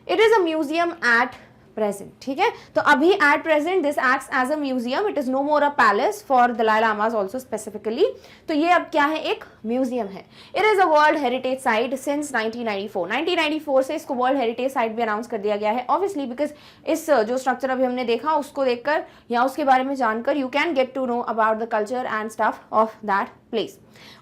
it is a museum at present. ठीक है, तो अभी at present this acts as a museum, it is no more a palace for Dalai Lamas also specifically. तो ये अब क्या है? एक म्यूजियम है। It is a world heritage site since 1994। 1994 से इसको वर्ल्ड हेरिटेज साइट भी अनाउंस कर दिया गया है, ऑब्वियसली बिकॉज इस जो स्ट्रक्चर अभी हमने देखा उसको देखकर या उसके बारे में जानकर you can get to know about the culture and stuff of that place.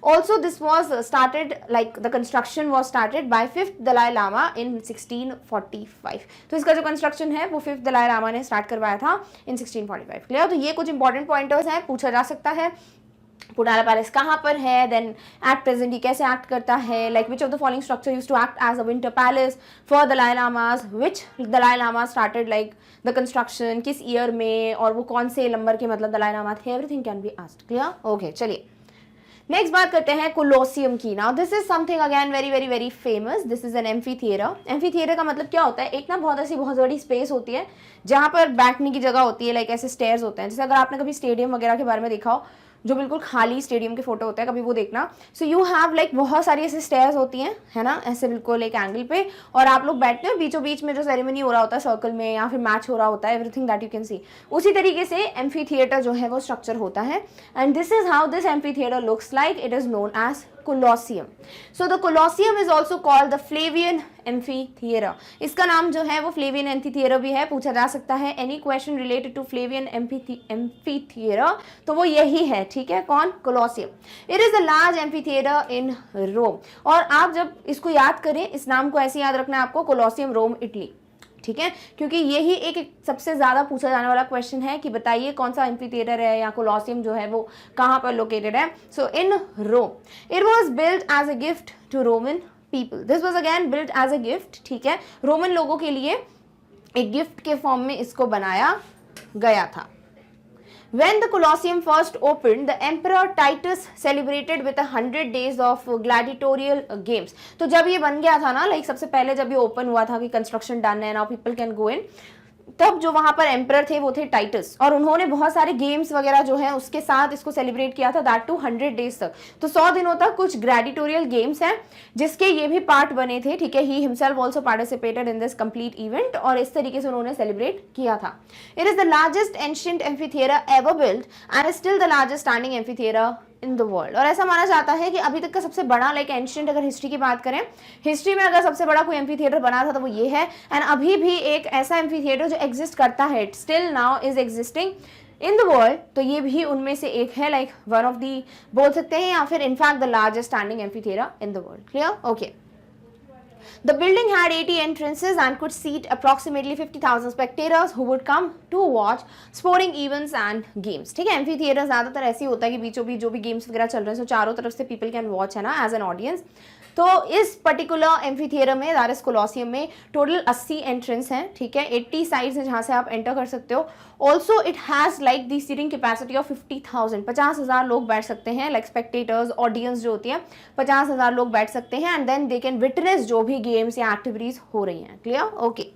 Also, this was started, like the construction was started by 5th Dalai Lama in 1645. तो इसका जो कंस्ट्रक्शन है वो 5th दलाई लामा ने स्टार्ट करवाया था in 1645. क्लियर? तो ये कुछ इंपॉर्टेंट पॉइंटर्स हैं, पूछा जा सकता है। पोटाला पैलेस कहाँ पर है, देन एट प्रेजेंट ये कैसे एक्ट करता है, like which of the following structure used to act as a winter palace for Dalai Lamas, which Dalai Lama started like the construction, किस ईयर में, और वो कौन से नंबर के मतलब दलाई लामा थे, everything can be asked. Clear? Okay, चलिए नेक्स्ट बात करते हैं कोलोसियम की। Now this is something again very very very famous. This is an amphi theatre. Amphi theatre का मतलब क्या होता है? एक ना बहुत बड़ी स्पेस होती है जहाँ पर बैठने की जगह होती है, लाइक ऐसे स्टेयर्स होते हैं। जैसे अगर आपने कभी स्टेडियम वगैरह के बारे में देखा हो, जो बिल्कुल खाली स्टेडियम के फोटो होता है, कभी वो देखना। सो यू हैव लाइक बहुत सारी ऐसे स्टेयर्स होती हैं, है ना, ऐसे बिल्कुल एक एंगल पे, और आप लोग बैठते हो, बीचों बीच में जो सेरेमनी हो रहा होता है सर्कल में या फिर मैच हो रहा होता है, everything that you can see. उसी तरीके से एम्फी थिएटर जो है वो स्ट्रक्चर होता है, and this is how this amphitheatre looks like. It is known as Colosseum. So the Colosseum is also called the Flavian Amphitheater. इसका नाम जो है वो Flavian Amphitheater भी है, पूछा जा सकता है any question related to Flavian Amphitheater, तो वो यही है। ठीक है, कौन? Colosseum. It is a large amphitheater in Rome. और आप जब इसको याद करें, इस नाम को ऐसे याद रखना है आपको, Colosseum, रोम, इटली। ठीक है, क्योंकि यही एक सबसे ज़्यादा पूछा जाने वाला क्वेश्चन है कि बताइए कौन सा एम्फीथिएटर है या कोलोसियम जो है वो कहाँ पर लोकेटेड है। So in Rome. It was built as a gift to Roman people. This was again built as a gift. ठीक है, रोमन लोगों के लिए एक गिफ्ट के फॉर्म में इसको बनाया गया था। When the Colosseum first opened, the Emperor Titus celebrated with 100 days of gladiatorial games. तो जब ये बन गया था ना, लाइक सबसे पहले जब ये ओपन हुआ था कि कंस्ट्रक्शन डन है, नाउ पीपल कैन गो इन, तब जो वहां पर एम्परर थे वो थे टाइटस, और उन्होंने बहुत सारे गेम्स वगैरह जो है उसके साथ इसको सेलिब्रेट किया था, दैट टू 100 डेज तक। तो 100 दिनों तक कुछ ग्लैडिटोरियल गेम्स हैं जिसके ये भी पार्ट बने थे। ठीक है, he himself also participated in this complete event, और इस तरीके से उन्होंने सेलिब्रेट किया था। It is the largest ancient amphitheatre ever built and is still the largest standing amphitheatre in the world. और ऐसा माना जाता है कि अभी तक का सबसे बड़ा लाइक एंशिएंट अगर हिस्ट्री की बात करें, हिस्ट्री में अगर सबसे बड़ा कोई एम्फी थिएटर बना था तो वो ये है। एंड अभी भी एक ऐसा एम्फी थिएटर जो एग्जिस्ट करता है, still now is existing in the world, तो ये भी उनमें से एक है, लाइक वन ऑफ दी बोल सकते हैं, या फिर in fact the largest standing amphi theatre in the world. Clear? Okay. The building had 80 entrances and could seat approximately 50,000 spectators who would come to watch sporting events and games. ठीक है, amphi theatre ज़्यादातर ऐसे ही होता है कि बीचों बीच जो भी गेम्स वगैरह चल रहे हैं, सो चारों तरफ से पीपल कैन वॉच, है ना, एज एन ऑडियंस। तो इस पर्टिकुलर एम्फी थिएटर में, दैट इज कोलोसियम में, टोटल 80 एंट्रेंस हैं, ठीक है, 80 साइड्स हैं जहाँ से आप एंटर कर सकते हो। Also it has like the seating capacity of 50,000, 50,000 लोग बैठ सकते हैं, लाइक स्पेक्टेटर्स, ऑडियंस जो होती है, 50,000 लोग बैठ सकते हैं, and then they can witness जो भी गेम्स या एक्टिविटीज हो रही हैं। क्लियर? ओके।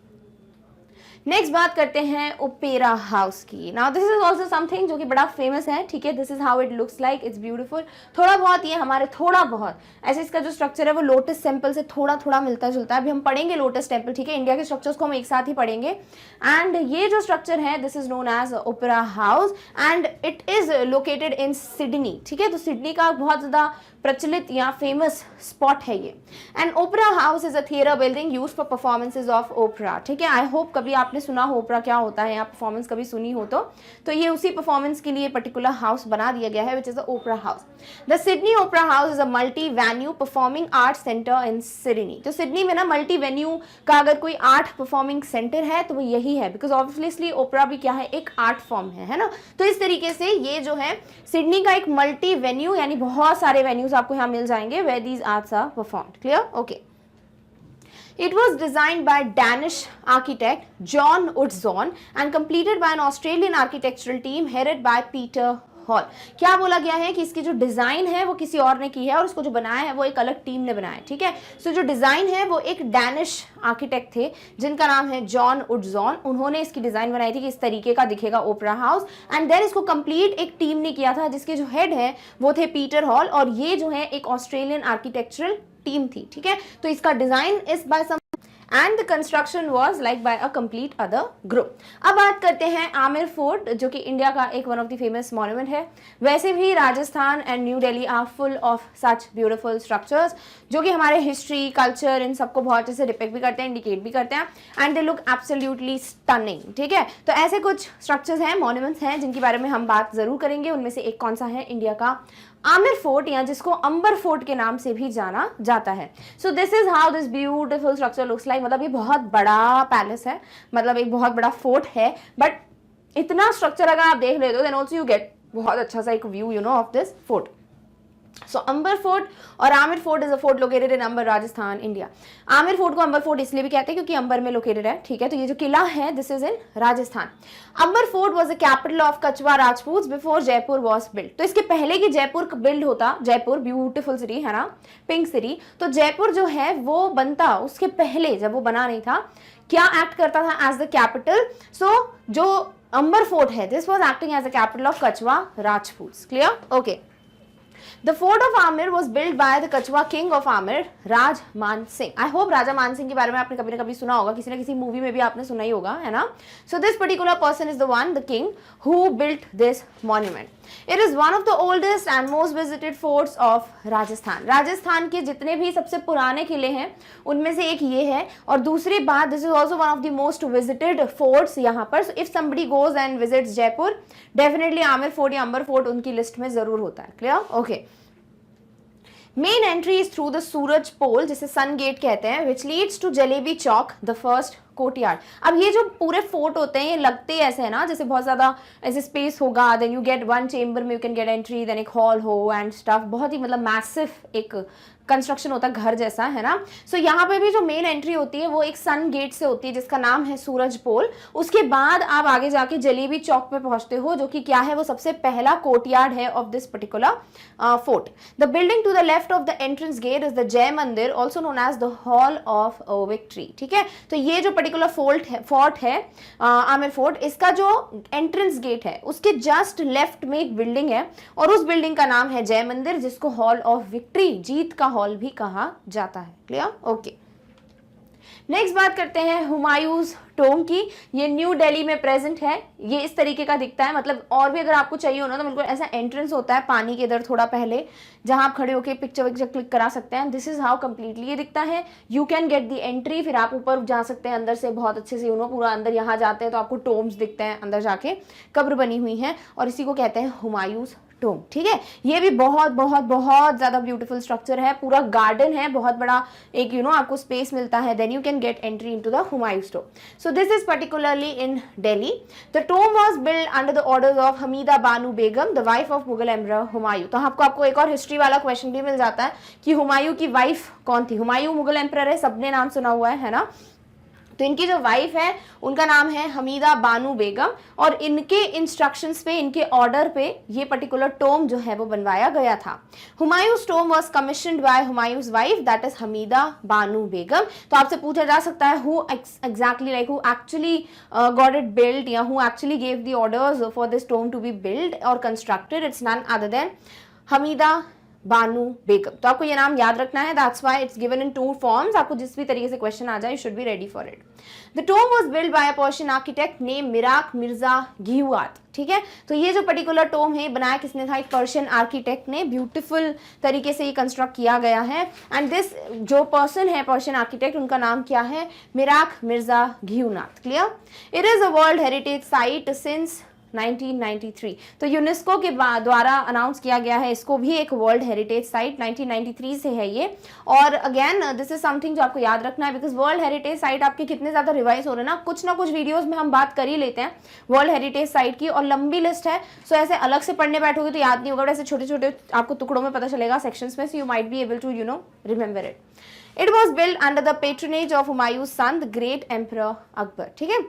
नेक्स्ट बात करते हैं ओपेरा हाउस की। Now this is also something जो कि बड़ा फेमस है, ठीक है, this is how it looks like, it's beautiful. थोड़ा बहुत ये हमारे थोड़ा बहुत ऐसे इसका जो स्ट्रक्चर है वो लोटस टेम्पल से थोड़ा थोड़ा मिलता जुलता है। अभी हम पढ़ेंगे लोटस टेम्पल, ठीक है, इंडिया के स्ट्रक्चर्स को हम एक साथ ही पढ़ेंगे। एंड ये जो स्ट्रक्चर है this is known as opera house and it is located in Sydney, ठीक है, तो सिडनी का बहुत ज़्यादा प्रचलित या फेमस स्पॉट है ये। And opera house is a theatre building use for performances of opera, ठीक है। आई होप कभी आपने सुना हो ओपेरा क्या होता है या परफॉर्मेंस कभी सुनी हो तो ये उसी परफॉर्मेंस के लिए पर्टिकुलर हाउस बना दिया गया है, which is the opera house. The Sydney opera house is a multi venue performing art centre in Sydney. तो सिडनी में ना मल्टी वेन्यू का अगर कोई आर्ट परफॉर्मिंग सेंटर है तो वो यही है, बिकॉज ऑब्वियसली ओपेरा भी क्या है, एक आर्ट फॉर्म है ना। तो इस तरीके से ये जो है सिडनी का एक मल्टी वेन्यू, यानी बहुत सारे वेन्यूज आपको यहाँ मिल जाएंगे where these arts are performed. Clear? Okay. It was designed by Danish architect John Utzon and completed by an Australian architectural team headed by Peter hall. क्या बोला गया है कि इसकी जो डिजाइन है वो किसी और ने की है और उसको जो बनाया है वो एक अलग टीम ने बनाया है, ठीक है। सो जो डिजाइन है वो एक डैनिश आर्किटेक्ट थे जिनका नाम है जॉन उड्जॉन, उन्होंने इसकी डिजाइन बनाई थी कि इस तरीके का दिखेगा ओपेरा हाउस। एंड देन इसको कंप्लीट एक टीम ने किया था जिसके जो हेड है वो थे पीटर हॉल, और ये जो है एक ऑस्ट्रेलियन आर्किटेक्चरल टीम थी, ठीक है। तो इसका design is by some and the construction was like by a complete other group. अब बात करते हैं आमिर फोर्ट, जो कि इंडिया का एक one of the famous monument है। वैसे भी Rajasthan and New Delhi are full of such beautiful structures जो कि हमारे हिस्ट्री, कल्चर, इन सबको बहुत अच्छे से डिपिक्ट भी करते हैं, इंडिकेट भी करते हैं, and they look absolutely stunning, ठीक है। तो ऐसे कुछ स्ट्रक्चर्स हैं, मॉन्यूमेंट्स हैं जिनके बारे में हम बात जरूर करेंगे। उनमें से एक कौन सा है, इंडिया का आमिर फोर्ट, या जिसको अंबर फोर्ट के नाम से भी जाना जाता है। So this is how this beautiful structure looks like. मतलब ये बहुत बड़ा पैलेस है, मतलब एक बहुत बड़ा फोर्ट है, बट इतना स्ट्रक्चर अगर आप देख लेते हो देन ऑल्सो यू गेट बहुत अच्छा सा एक view of this fort. So Amber fort और Amer fort is a fort located in Amber, Rajasthan, India. Amer fort को अंबर फोर्ट इसलिए भी कहते हैं क्योंकि अंबर में लोकेटेड है, ठीक है। तो ये जो किला है this is in Rajasthan. Amber fort was the capital of Kachhwa Rajput before Jaipur was built. तो इसके पहले कि जयपुर बिल्ड होता, जयपुर ब्यूटीफुल सिटी है ना, पिंक सिटी, तो जयपुर जो है वो बनता उसके पहले, जब वो बना नहीं था, क्या एक्ट करता था एज द कैपिटल। सो जो अंबर फोर्ट है this was acting as the capital of Kachhwa Rajput. Clear? Okay. The fort of Amir was built by the Kachwa king of Amir, Raj Man Singh. I hope राजा मान सिंह के बारे में आपने कभी ना कभी सुना होगा, किसी ना किसी मूवी में भी आपने सुना ही होगा, है ना। So this particular person is the one, the king, who built this monument. It is one of the oldest and most visited forts of Rajasthan. Rajasthan के जितने भी सबसे पुराने किले हैं उनमें से एक ये है, और दूसरी बात this is also one of the most visited forts यहाँ पर। So if somebody goes and visits Jaipur, definitely Amer fort या अंबर फोर्ट उनकी लिस्ट में जरूर होता है। Clear? Okay. Main entry is through the Suraj Pol, जिसे सन गेट कहते हैं, which leads to Jalebi Chowk, the first courtyard. अब ये जो पूरे फोर्ट होते हैं ये लगते ऐसे है ना जैसे बहुत ज्यादा ऐसे स्पेस होगा, then you get one chamber में you can get entry, then एक हॉल हो एंड स्टफ, बहुत ही मतलब मैसिव एक कंस्ट्रक्शन होता है, घर जैसा, है ना। सो यहाँ पे भी जो मेन एंट्री होती है वो एक सन गेट से होती है जिसका नाम है सूरज पोल। उसके बाद आप आगे जाके जलेबी चौक पे पहुंचते हो, जो कि क्या है, वो सबसे पहला कोर्टयार्ड है of this particular fort. The building to the left of the entrance gate is the Jai Mandir, also known as the hall of victory, ठीक है। तो ये जो पर्टिकुलर फोर्ट है आमिर फोर्ट, इसका जो एंट्रेंस गेट है उसके जस्ट लेफ्ट में एक बिल्डिंग है, और उस बिल्डिंग का नाम है जय मंदिर, जिसको हॉल ऑफ विक्ट्री, जीत का हॉल भी कहा जाता है। क्लियर? ओके। नेक्स्ट बात करते हैं हुमायूंस टोम की। ये न्यू दिल्ली में प्रेजेंट है। ये इस तरीके का दिखता है, मतलब और भी अगर आपको चाहिए हो ना तो बिल्कुल ऐसा एंट्रेंस होता है पानी के इधर थोड़ा पहले, जहां आप खड़े होकर पिक्चर विक्चर क्लिक करा सकते हैं। दिस इज हाउ कंप्लीटली ये दिखता है। You can get the entry, फिर आप ऊपर जा सकते हैं अंदर से बहुत अच्छे से, पूरा अंदर यहाँ जाते हैं तो आपको टोम्स दिखते हैं, अंदर जाके कब्र बनी हुई है, और इसी को कहते हैं हुमायूंस टोम। ठीक है, ये भी बहुत बहुत बहुत ज्यादा ब्यूटीफुल स्ट्रक्चर है, पूरा गार्डन है, बहुत बड़ा एक आपको स्पेस मिलता है, then you can get entry into the Humayun's tomb. So this is particularly in Delhi. The tomb was build under the orders of Hamida Banu Begum, the wife of Mughal emperor Humayun. तो आपको एक और हिस्ट्री वाला क्वेश्चन भी मिल जाता है कि हुमायूं की वाइफ कौन थी। हुमायूं मुगल एम्परर है, सबने नाम सुना हुआ है ना। तो इनकी जो वाइफ है उनका नाम है हमीदा बानू बेगम, और इनके इंस्ट्रक्शंस पे, इनके ऑर्डर पे ये पर्टिकुलर टोम जो है वो बनवाया गया था। Humayun's tomb was commissioned by Humayun's wife, that is Hamida Banu Begum. तो आपसे पूछा जा सकता है who exactly, like who actually got it build, या who actually gave the orders for this tomb to be build और constructed. It's none other than Hamida Banu Begum. तो आपको ये नाम याद रखना है, that's why it's given in 2 forms. आपको जिस भी तरीके से क्वेश्चन आ जाए, you should be ready for it. The tomb was build by a Persian architect name Mirak Mirza Ghiyath. ठीक है, तो ये जो पर्टिकुलर टोम है बनाया किसने था, एक पर्शियन आर्किटेक्ट ने। ब्यूटीफुल तरीके से ये कंस्ट्रक्ट किया गया है, एंड दिस जो पर्सन है पर्शियन आर्किटेक्ट, उनका नाम क्या है, Mirak Mirza Ghiyath. Clear? It is a world heritage site since 1993। तो यूनेस्को के द्वारा अनाउंस किया गया है इसको भी एक वर्ल्ड हेरिटेज साइट, 1993 से है ये। और अगेन दिस इज समथिंग जो आपको याद रखना है, बिकॉज वर्ल्ड हेरिटेज साइट आपके कितने ज्यादा रिवाइज हो रहे हैं ना, कुछ वीडियोस में हम बात कर ही लेते हैं वर्ल्ड हेरिटेज साइट की, और लंबी लिस्ट है। सो ऐसे अलग से पढ़ने बैठोगे तो याद नहीं होगा, ऐसे छोटे छोटे आपको टुकड़ों में पता चलेगा सेक्शंस में, so you might be able to remember it. It was build under the patronage of Humayun's son the great emperor Akbar. ठीक है,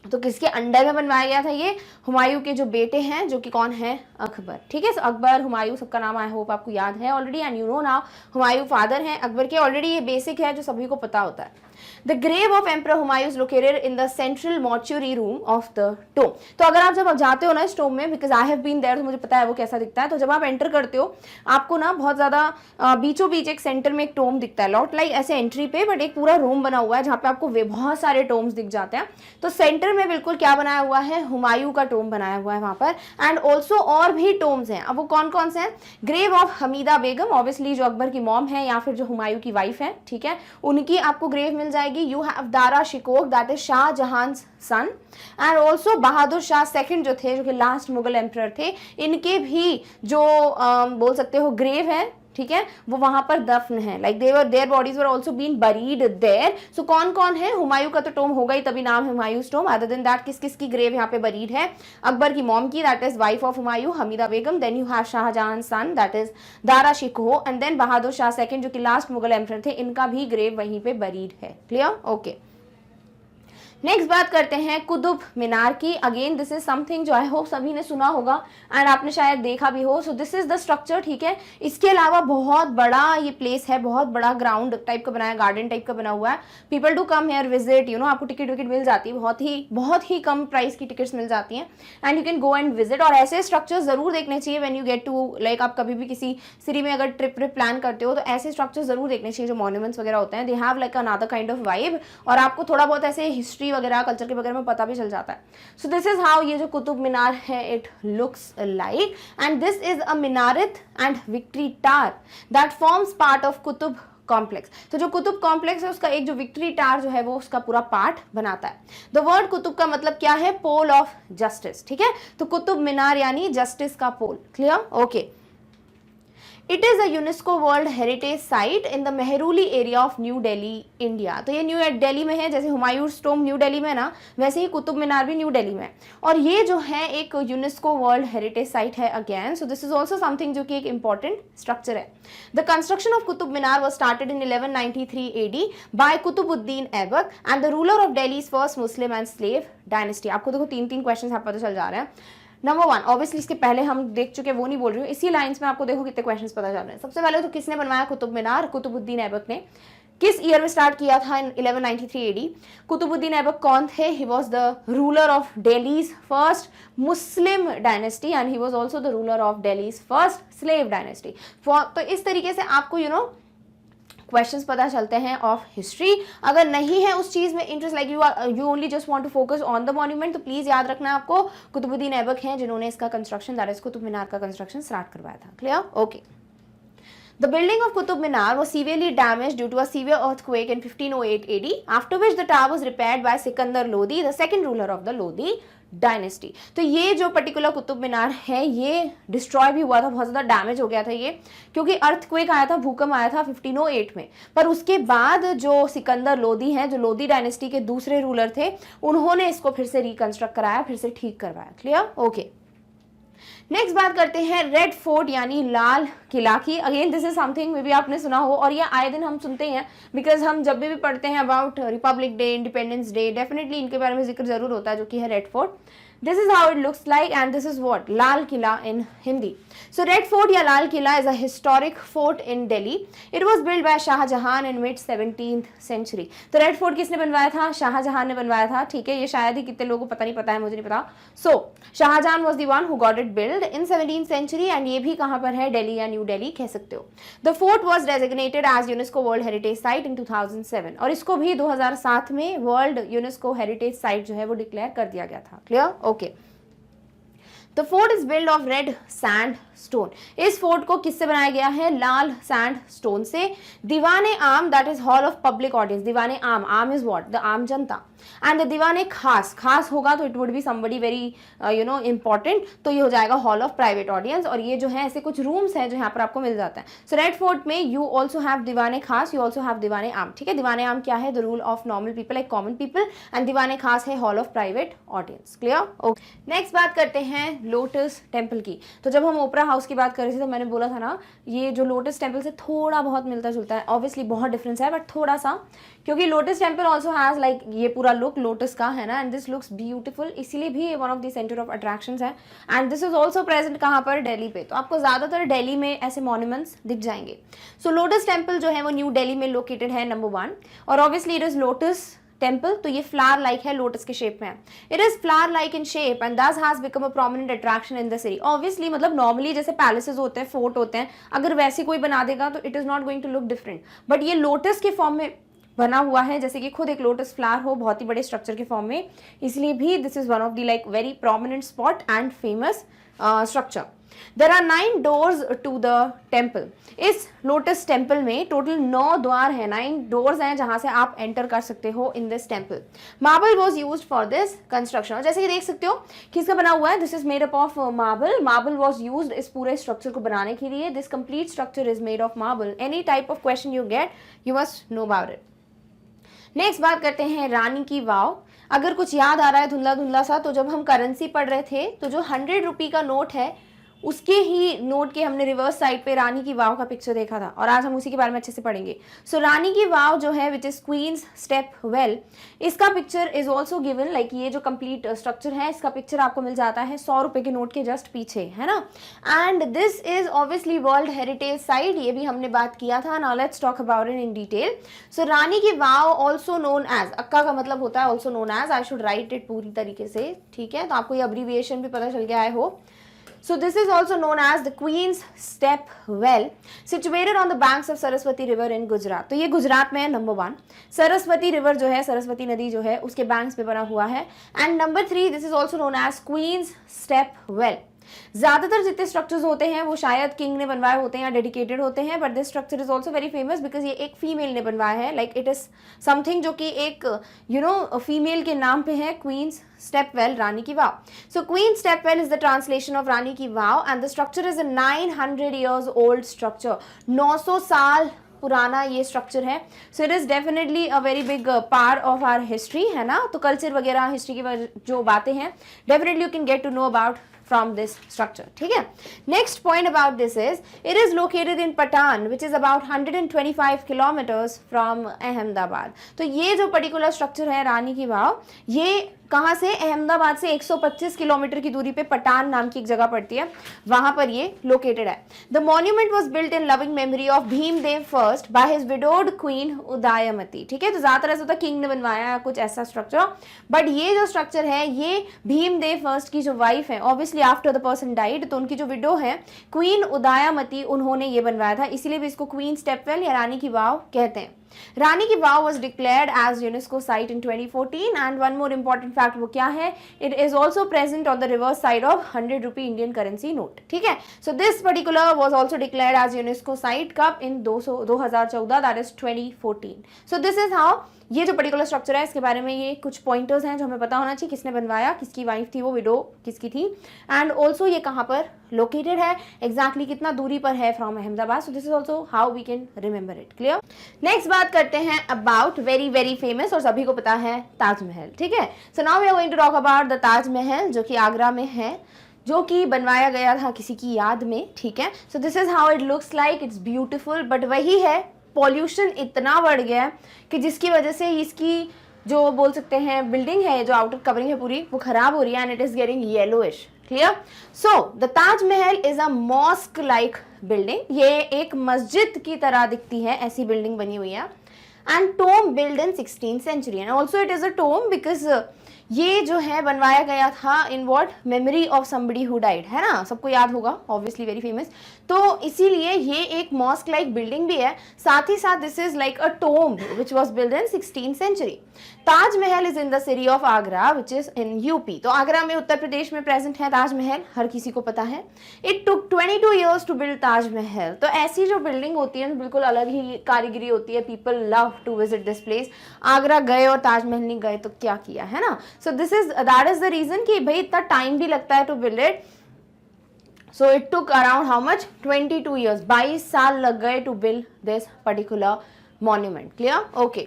तो किसके अंडर में बनवाया गया था ये, हुमायूं के जो बेटे हैं, जो कि कौन है, अकबर। ठीक है, अकबर हुमायूं सबका नाम आई होप आपको याद है already, and you no now Humayun father हैं अकबर के। ऑलरेडी ये बेसिक है जो सभी को पता होता है। The grave of emperor Humayun is located in the central mortuary room of the tomb. तो अगर आप जब जाते हो ना इस टोम में, because I have been there, तो मुझे पता है वो कैसा दिखता है। तो जब आप एंटर करते हो आपको ना बहुत ज्यादा बीचों बीच एक सेंटर में एक टोम दिखता है, लॉट लाइक ऐसे एंट्री पे, बट एक पूरा रूम बना हुआ है जहाँ पे आपको बहुत सारे टोम्स दिख जाते हैं। तो सेंटर में बिल्कुल क्या बनाया हुआ है, हुमायूं का टोम बनाया हुआ है वहां पर, एंड ऑल्सो और भी टोम्स हैं। अब वो कौन कौन से हैं, grave of Hamida Begum, obviously जो अकबर की मॉम है या फिर जो हुमायूं की वाइफ है, ठीक है, उनकी आपको ग्रेव मिल जाएगी। You have Dara Shikoh, that is Shah Jahan son, and also Bahadur Shah second जो थे, जो कि लास्ट मुगल एम्परर थे, इनके भी जो बोल सकते हो ग्रेव है, ठीक है, वो वहां पर दफन है, like their bodies were also been buried there. So कौन कौन है, हुमायूं का तो टोम होगा ही, तभी नाम है Humayun's tomb. Other than that किस किस की ग्रेव यहाँ पे बरीड है, अकबर की मॉम की, that is wife of Humayun Hamida Begum, then you have Shahjahan son, that is Dara Shikoh, and then Bahadur Shah second जो कि लास्ट मुगल एम्परर थे, इनका भी ग्रेव वहीं पे बरीड है। क्लियर? ओके। नेक्स्ट बात करते हैं कुतुब मीनार की। अगेन दिस इज समथिंग जो आई होप सभी ने सुना होगा एंड आपने शायद देखा भी हो। सो दिस इज द स्ट्रक्चर, ठीक है। इसके अलावा बहुत बड़ा ये प्लेस है, बहुत बड़ा ग्राउंड टाइप का बनाया, गार्डन टाइप का बना हुआ है। People to come here visit, आपको टिकट विकेट मिल जाती है, बहुत ही कम प्राइस की टिकट्स मिल जाती हैं, and you can go and visit. और ऐसे स्ट्रक्चर्स जरूर देखने चाहिए when you get to, like आप कभी भी किसी सिटी में अगर ट्रिप प्लान करते हो तो ऐसे स्ट्रक्चर्स जरूर देखने चाहिए जो मॉन्यूमेंट्स वगैरह होते हैं। They have like another kind of vibe, और आपको थोड़ा बहुत ऐसे हिस्ट्री वगैरह कल्चर के वगैरह में पता भी चल जाता है। सो दिस इज हाउ ये जो कुतुब मीनार है it looks like, and this is a minaret and victory tower that forms part of Qutub complex. तो जो कुतुब कॉम्प्लेक्स है उसका एक जो विक्ट्री टावर जो है वो उसका पूरा पार्ट बनाता है। द वर्ड कुतुब का मतलब क्या है, पोल ऑफ जस्टिस, ठीक है। तो कुतुब मीनार यानी जस्टिस का pole. Clear? Okay. It is a UNESCO world heritage site in the Mehrauli area of new Delhi, India. तो ये न्यू दिल्ली में है, जैसे हुमायूंस टोम न्यू दिल्ली में है ना, वैसे ही कुतुब मीनार भी न्यू दिल्ली में। और ये जो है एक यूनेस्को वर्ल्ड हेरिटेज साइट है again. So this is also something जो कि एक इंपॉर्टेंट स्ट्रक्चर है। The construction of Qutub Minar was started in 1193 AD by Qutbuddin Aibak and the ruler of Delhi's first Muslim and slave dynasty. आपको देखो 3 क्वेश्चन यहाँ पता चल जा रहे हैं। नंबर 1, ऑब्वियसली इसके पहले हम देख चुके, वो नहीं बोल रही हूँ, इसी लाइंस में आपको देखो कितने क्वेश्चंस पता चल रहे हैं। सबसे पहले तो किसने बनवाया कुतुब मीनार, कुतुबुद्दीन ऐबक ने। किस ईयर में स्टार्ट किया था, इन 1193 AD। कुतुबुद्दीन ऐबक कौन थे, he was the ruler of Delhi's first Muslim dynasty and he was also the ruler of Delhi's first slave dynasty. तो इस तरीके से आपको क्वेश्चंस पता चलते हैं ऑफ हिस्ट्री। अगर नहीं है उस चीज में interest, like you only just want to focus on the monument, तो प्लीज याद रखना आपको कुतुबुद्दीन ऐबक हैं जिन्होंने इसका construction, that is Qutub Minar का कंस्ट्रक्शन स्टार्ट करवाया था। Clear? Okay. The building of Qutub Minar was severely damaged due to a severe earthquake in 1508 AD, after which the tower was repaired by Sikandar Lodi, the second ruler of the Lodi dynasty. तो ये जो particular Qutub Minar है ये destroy भी हुआ था, बहुत ज़्यादा डैमेज हो गया था ये, क्योंकि अर्थक्वेक आया था, भूकंप आया था 1508 में। पर उसके बाद जो सिकंदर लोदी हैं, जो लोदी डायनेस्टी के दूसरे रूलर थे, उन्होंने इसको फिर से रिकंस्ट्रक्ट कराया, फिर से ठीक करवाया। क्लियर? ओके। नेक्स्ट बात करते हैं रेड फोर्ट यानी लाल किला की। Again this is something may be आपने सुना हो, और ये आए दिन हम सुनते हैं, बिकॉज हम जब भी पढ़ते हैं about Republic day, independence day, definitely इनके बारे में जिक्र जरूर होता है, जो कि है red fort. This is how it looks like and this is what? Lal Killa in Hindi. So Red Fort या Lal Qila is a historic fort in Delhi. It was built by Shahjahan in mid 17th century. तो red fort किसने बनवाया था? शाहजहां ने बनवाया था। ठीक है, ये शायद ही कितने लोगों को पता नहीं पता है, मुझे नहीं पता। So Shahjahan was the one who got it built in 17th century and ये भी कहाँ पर है? दिल्ली या न्यू दिल्ली कह सकते हो। The fort was designated as UNESCO World Heritage Site in 2007 और इसको भी 2007 में वर्ल्ड यूनेस्को हेरिटेज साइट जो है वो डिक्लेयर कर दिया गया था। Clear? Okay. The fort is build of red sand stone. इस फोर्ट को किससे बनाया गया है? लाल सैंड स्टोन से। दीवाने आम, that is hall of public audience. दीवाने आम, आम इज व्हाट? द आम जनता। एंड द दीवाने खास, खास होगा तो it would be somebody very important, तो ये हो जाएगा हॉल ऑफ प्राइवेट ऑडियंस। और ये जो है ऐसे कुछ रूम्स हैं जो यहाँ पर आपको मिल जाता है। सो रेड फोर्ट में यू ऑल्सो हैव दीवाने खास, यू ऑल्सो हैव दीवाने आम। ठीक है, दीवाने आम क्या है? The rule of normal people, like common people, and दीवाने खास है hall of private audience. Clear? Okay. Next बात करते हैं लोटस टेम्पल की। तो जब हम ओपरा हाउस की बात कर रहे थे तो मैंने बोला था ना, ये जो लोटस टेम्पल से थोड़ा बहुत मिलता जुलता है, ऑब्वियसली बहुत डिफरेंस है बट थोड़ा सा, क्योंकि lotus temple also has like ये पूरा लुक लोटस का है ना, एंड दिस लुक्स ब्यूटीफुल, इसीलिए भी one of the centre of attractions है। And this is also present कहाँ पर? दिल्ली पे। तो आपको ज्यादातर दिल्ली में ऐसे मॉन्यूमेंट्स दिख जाएंगे। सो लोटस टेम्पल जो है वो न्यू दिल्ली में लोकेटेड है, नंबर 1। और obviously it is lotus temple, तो ये फ्लावर लाइक है, लोटस के शेप में है। It is flower like in shape and this has become a prominent attraction in the city. Obviously मतलब नॉर्मली जैसे पैलेसेस होते हैं, फोर्ट होते हैं, अगर वैसे कोई बना देगा तो it is not going to look different, but ये लोटस के फॉर्म में बना हुआ है, जैसे कि खुद एक लोटस फ्लावर हो, बहुत ही बड़े स्ट्रक्चर के फॉर्म में, इसलिए भी this is one of the like very prominent spot and famous structure. There are 9 doors to the temple. इस लोटस टेम्पल में टोटल 9 द्वार हैं, 9 डोर्स हैं जहां से आप एंटर कर सकते हो in this temple. Marble was use for this construction. जैसे कि देख सकते हो किसका बना हुआ है, this is made up of marble. Marble was use इस पूरे स्ट्रक्चर को बनाने के लिए। This complete structure is made of marble. Any type of question you get, you must know about it. Next बात करते हैं रानी की वाव। अगर कुछ याद आ रहा है धुंधला धुंधला सा, तो जब हम करेंसी पढ़ रहे थे तो जो 100 रुपये का नोट है उसके ही नोट के हमने रिवर्स साइड पे रानी की वाव का पिक्चर देखा था, और आज हम उसी के बारे में अच्छे से पढ़ेंगे। सो रानी की वाव जो है which is queen's step well, इसका picture is also given, like ये जो कंप्लीट स्ट्रक्चर है इसका पिक्चर आपको मिल जाता है 100 रुपए के नोट के जस्ट पीछे, है ना। And this is obviously world heritage site, ये भी हमने बात किया था। Now let's talk about it in detail. So Rani की वाव ऑल्सो नोन एज, अक्का का मतलब होता है also known as, I should write it पूरी तरीके से, ठीक है, तो आपको ये अब्रीविएशन भी पता चल गया है हो। So this is also known as the Queen's Step Well, situated on the banks of Saraswati River in Gujarat. तो ये गुजरात में है, नंबर 1। सरस्वती रिवर जो है, सरस्वती नदी जो है उसके बैंक्स पे बना हुआ है। And number 3, this is also known as queen's step well. ज्यादातर जितने स्ट्रक्चर्स होते हैं वो शायद किंग ने बनवाए होते हैं या डेडिकेटेड होते हैं, but this structure is also very famous because ये एक फीमेल ने बनवाया है, लाइक इट इज समथिंग जो कि एक फीमेल के नाम पे है, क्वींस स्टेपवेल, रानी की Vav. So queen stepwell is the translation of Rani की Vav and the structure is a 900 years old structure. 900 साल पुराना ये स्ट्रक्चर है। So it is definitely a very big part of our history, है ना। तो कल्चर वगैरह हिस्ट्री की जो बातें हैं definitely you can get to know about from this structure, ठीक है। Next point about this is it is located in Patan, which is about 125 kilometers from Ahmedabad. तो ये जो particular structure है रानी की वाव, ये कहाँ से? अहमदाबाद से 125 किलोमीटर की दूरी पे पटान नाम की एक जगह पड़ती है, वहां पर ये लोकेटेड है। The monument was built in loving memory of Bhimdev first by his widowed queen Udayamati. ठीक है, तो ज्यादातर ऐसा होता है किंग ने बनवाया है कुछ ऐसा स्ट्रक्चर, बट ये जो स्ट्रक्चर है ये भीमदेव फर्स्ट की जो वाइफ है, obviously after the person died, तो उनकी जो विडो है क्वीन उदयमती, उन्होंने ये बनवाया था, इसीलिए भी इसको क्वीन स्टेपवेल या रानी की वाव कहते हैं। रानी की वाव was declared as UNESCO site in 2014 and one more important fact वो क्या है? It is also present on the reverse side of 100 rupee Indian currency note. ठीक है, so this particular was also declared as UNESCO site कब? In 2014, that is 2014. So this is how ये जो particular structure है इसके बारे में ये कुछ पॉइंटर्स हैं जो हमें पता होना चाहिए, किसने बनवाया, किसकी वाइफ थी वो, विडो किसकी थी, एंड ऑल्सो ये कहाँ पर लोकेटेड है, एग्जैक्टली कितना दूरी पर है from Ahmedabad. So this is also how we can remember it. Clear? Next बात करते हैं अबाउट वेरी वेरी फेमस और सभी को पता है ताजमहल। ठीक है, so now we are going to talk about the Taj Mahal जो कि आगरा में है, जो कि बनवाया गया था किसी की याद में। ठीक है, so this is how it looks like, it's beautiful, but वही है पॉल्यूशन इतना बढ़ गया है कि जिसकी वजह से इसकी जो बोल सकते हैं बिल्डिंग है, जो आउटर कवरिंग है पूरी, वो खराब हो रही है and it is getting yellowish. Clear? So the Taj Mahal is a mosque like building, ये एक मस्जिद की तरह दिखती है, ऐसी बिल्डिंग बनी हुई है, and tomb build in 16th century, and also it is a tomb because ये जो है बनवाया गया था in what? Memory of somebody who died, है ना, सबको याद होगा, ऑब्वियसली वेरी फेमस, तो इसीलिए ये एक मॉस्क लाइक बिल्डिंग भी है, साथ ही साथ this is like a tomb which was build in 16th century. Taj Mahal is in the city of Agra which is in UP, तो आगरा में उत्तर प्रदेश में प्रेजेंट है ताजमहल, हर किसी को पता है। It took 22 years to build Taj Mahal, तो ऐसी जो बिल्डिंग होती है बिल्कुल अलग ही कारीगरी होती है, people love to visit this place. Agra गए और ताजमहल नहीं गए तो क्या किया, है ना। So this is that is the reason कि भाई इतना टाइम भी लगता है to build it. So it took around how much? 22 years. 22 साल लग गए to build this particular monument. Clear? Okay.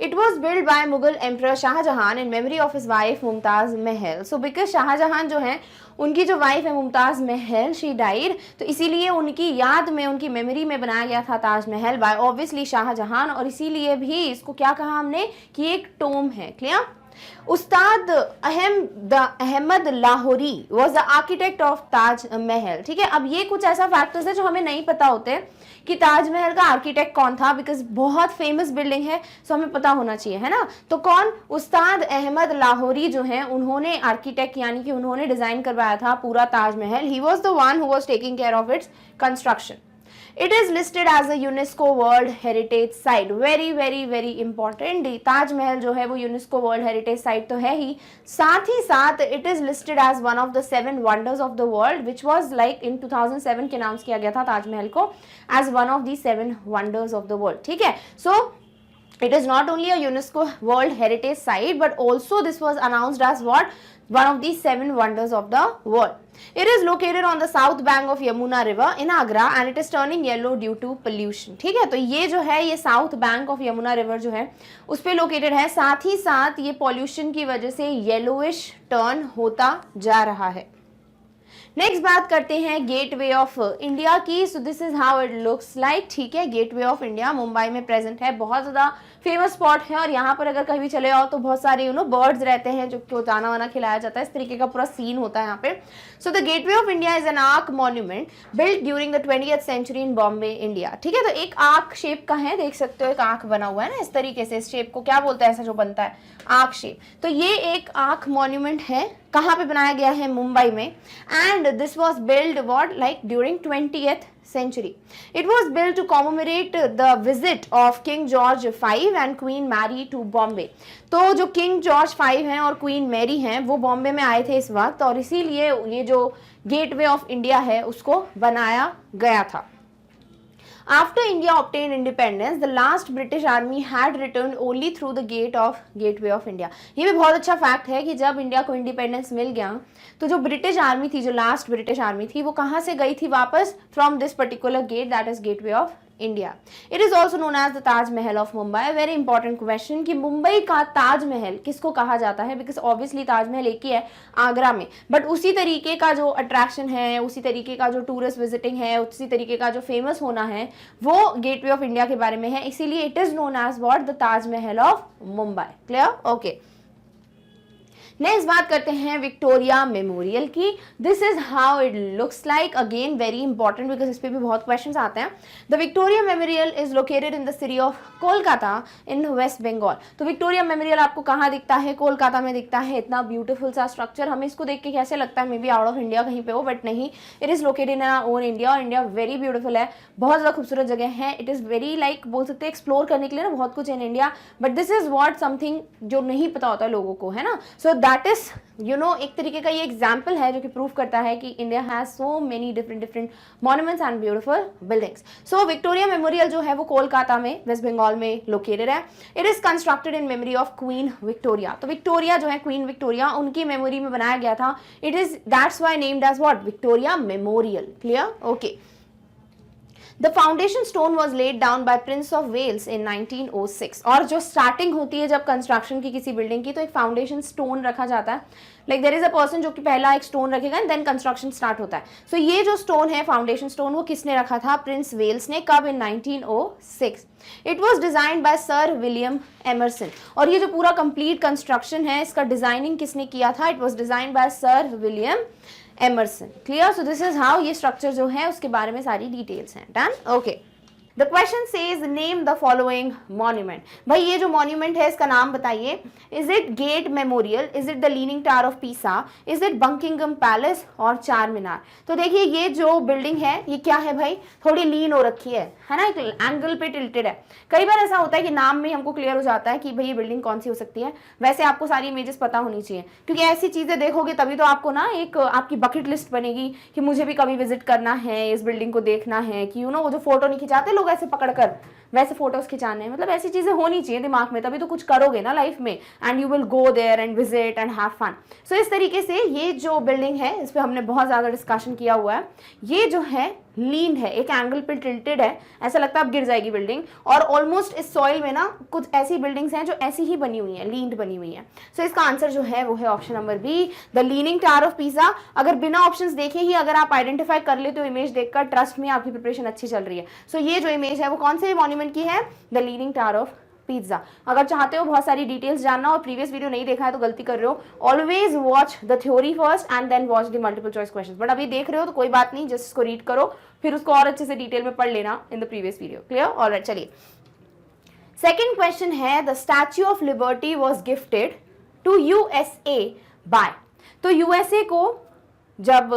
It was built by Mughal Emperor Shah Jahan in memory of his wife Mumtaz Mahal. So because Shah Jahan जो है उनकी जो wife है मुमताज़ महल, she died, तो इसीलिए उनकी याद में, उनकी मेमोरी में बनाया गया था ताजमहल बाय ऑब्वियसली शाहजहां, और इसीलिए भी इसको क्या कहा हमने कि एक टोम है। Clear? Ustad Ahmad Lahori was the architect of Taj Mahal. ठीक है, अब ये कुछ ऐसा फैक्टर्स है जो हमें नहीं पता होते कि ताजमहल का आर्किटेक्ट कौन था, बिकॉज बहुत फेमस बिल्डिंग है, सो हमें पता होना चाहिए, है ना। तो कौन? उस्ताद अहमद लाहौरी जो हैं उन्होंने आर्किटेक्ट यानी कि उन्होंने डिजाइन करवाया था पूरा Taj Mahal. He was the one who was taking care of its construction. It is listed as a UNESCO World Heritage Site. Very very very important. Taj Mahal जो है वो यूनेस्को वर्ल्ड हेरिटेज साइट तो है ही, साथ ही साथ it is listed as one of the 7 wonders of the world which was like in 2007 के announce किया गया था ताजमहल को as one of the 7 wonders of the world. ठीक है, सो it is not only a UNESCO World Heritage Site but also this was announced as what? One of the 7 wonders of the world. It is located on the south bank of Yamuna River in Agra and it is turning yellow due to pollution. ठीक है, तो ये जो है ये south bank of Yamuna river जो है उस पे लोकेटेड है, साथ ही साथ ये पॉल्यूशन की वजह से येलोइश टर्न होता जा रहा है। नेक्स्ट बात करते हैं गेटवे ऑफ इंडिया की। सो this is how it looks like. ठीक है, गेटवे ऑफ इंडिया मुंबई में प्रेजेंट है, बहुत ज़्यादा फेमस स्पॉट है, और यहाँ पर अगर कहीं भी चले जाओ तो बहुत सारे बर्ड्स रहते हैं जो को दाना वाना खिलाया जाता है, इस तरीके का पूरा सीन होता है यहाँ पे। So the gateway of India is an arch monument built during the 20th century in Bombay India. ठीक है, तो एक आर्क शेप का है, देख सकते हो एक आंख बना हुआ है ना इस तरीके से, इस शेप को क्या बोलते हैं, ऐसा जो बनता है आर्क शेप। तो ये एक आर्क मॉन्यूमेंट है, कहाँ पे बनाया गया है? मुंबई में, and this was build what like during 20th century. It was built to commemorate the visit of King George V and Queen Mary to Bombay. तो जो किंग जॉर्ज 5 हैं और क्वीन मैरी हैं वो बॉम्बे में आए थे इस वक्त, और इसीलिए ये जो गेटवे ऑफ इंडिया है उसको बनाया गया था। After India obtained independence, the last British army had returned only through the gate of Gateway of India. ये भी बहुत अच्छा फैक्ट है कि जब इंडिया को इंडिपेंडेंस मिल गया तो जो ब्रिटिश आर्मी थी, जो लास्ट ब्रिटिश आर्मी थी, वो कहाँ से गई थी वापस? From this particular gate, that is gateway of India. It is also known as the Taj Mahal of Mumbai. Very important question कि मुंबई का ताजमहल किसको कहा जाता है? बिकॉज ऑब्वियसली ताजमहल एक ही है आगरा में, बट उसी तरीके का जो अट्रैक्शन है, उसी तरीके का जो टूरिस्ट विजिटिंग है, उसी तरीके का जो फेमस होना है वो गेटवे ऑफ इंडिया के बारे में है, इसीलिए it is known as what? The Taj Mahal of Mumbai. Clear? Okay, next बात करते हैं विक्टोरिया मेमोरियल की। This is how it looks like, again very important because इस पे भी बहुत क्वेश्चंस आते हैं। The Victoria Memorial is located in the city of Kolkata in West Bengal. तो विक्टोरिया मेमोरियल आपको कहाँ दिखता है? कोलकाता में दिखता है। इतना ब्यूटीफुल सा स्ट्रक्चर, हमें इसको देख के कैसे लगता है may be out of India कहीं पे हो, बट नहीं, it is located in our own India. और इंडिया वेरी ब्यूटीफुल है, बहुत ज़्यादा खूबसूरत जगह है। इट इज़ वेरी लाइक बोल सकते हैं एक्सप्लोर करने के लिए ना बहुत कुछ in India, but this is what something जो नहीं पता होता लोगों को, है ना। सो दैट इज एक तरीके का ये एग्जाम्पल है जो कि प्रूव करता है कि India has so many different monuments and beautiful buildings. So Victoria memorial जो है वो कोलकाता में वेस्ट बंगाल में लोकेटेड है। It is constructed in memory of queen Victoria. तो विक्टोरिया जो है, क्वीन विक्टोरिया, उनकी मेमोरी में बनाया गया था। It is that's why named as what? Victoria Memorial. Clear? Okay. The foundation stone was laid down by Prince of Wales in 1906। और जो स्टार्टिंग होती है जब कंस्ट्रक्शन की किसी बिल्डिंग की, तो एक फाउंडेशन स्टोन रखा जाता है। Like there is a person जो कि पहला एक स्टोन रखेगा एंड देन कंस्ट्रक्शन स्टार्ट होता है। सो ये जो स्टोन है, फाउंडेशन स्टोन, वो किसने रखा था? प्रिंस वेल्स ने। कब? In 1906। It was designed by sir William Emerson. और ये जो पूरा कंप्लीट कंस्ट्रक्शन है, इसका डिजाइनिंग किसने किया था? It was designed by sir William Emerson. Clear? So this is how ये स्ट्रक्चर जो है उसके बारे में सारी डिटेल्स हैं। Done? Okay. The question says name the following monument. भाई ये जो मॉन्यूमेंट है इसका नाम बताइए। Is it gate memorial? Is it the leaning tower of Pisa? Is it Buckingham palace? और चार मीनार? तो देखिए ये जो बिल्डिंग है ये क्या है भाई? थोड़ी लीन हो रखी है ना, एक एंगल पे टिल्टेड है। कई बार ऐसा होता है कि नाम में हमको क्लियर हो जाता है कि भाई ये बिल्डिंग कौन सी हो सकती है। वैसे आपको सारी इमेजेस पता होनी चाहिए, क्योंकि ऐसी चीजें देखोगे तभी तो आपको ना एक आपकी बकेट लिस्ट बनेगी कि मुझे भी कभी विजिट करना है, इस बिल्डिंग को देखना है, कि वो जो फोटो नहीं खिंचाते लोग ऐसे पकड़कर, वैसे फोटोज खिंचाने हैं। मतलब ऐसी चीजें होनी चाहिए दिमाग में, तभी तो कुछ करोगे ना लाइफ में, and you will go there and visit and have fun. So इस तरीके से ये जो बिल्डिंग है इस पे हमने बहुत ज्यादा डिस्कशन किया हुआ है। ये जो है लीन है, एक एंगल पे टिल्टेड है, ऐसा लगता है अब गिर जाएगी बिल्डिंग। और ऑलमोस्ट इस सॉइल में ना कुछ ऐसी बिल्डिंग्स हैं जो ऐसी ही बनी हुई हैं, लीन्ड बनी हुई हैं। सो इसका आंसर जो है वो है option number B, the leaning tower of Pisa. अगर बिना ऑप्शंस देखे ही अगर आप आइडेंटिफाई कर लेते हो इमेज देखकर, ट्रस्ट में आपकी प्रिपरेशन अच्छी चल रही है। सो ये जो इमेज है वो कौन से मॉन्यूमेंट की है? The leaning tower of pizza. अगर चाहते हो बहुत सारी डिटेल्स जानना और प्रीवियस वीडियो नहीं देखा है तो गलती कर रहे हो। Always watch the theory first and then watch the multiple choice questions. But अभी देख रहे हो तो कोई बात नहीं, जस्ट इसको रीड करो, फिर उसको और अच्छे से डिटेल में पढ़ लेना in the previous video. Clear? Alright, चलिए सेकेंड क्वेश्चन है, the statue of liberty was gifted to USA by. तो यूएसए को जब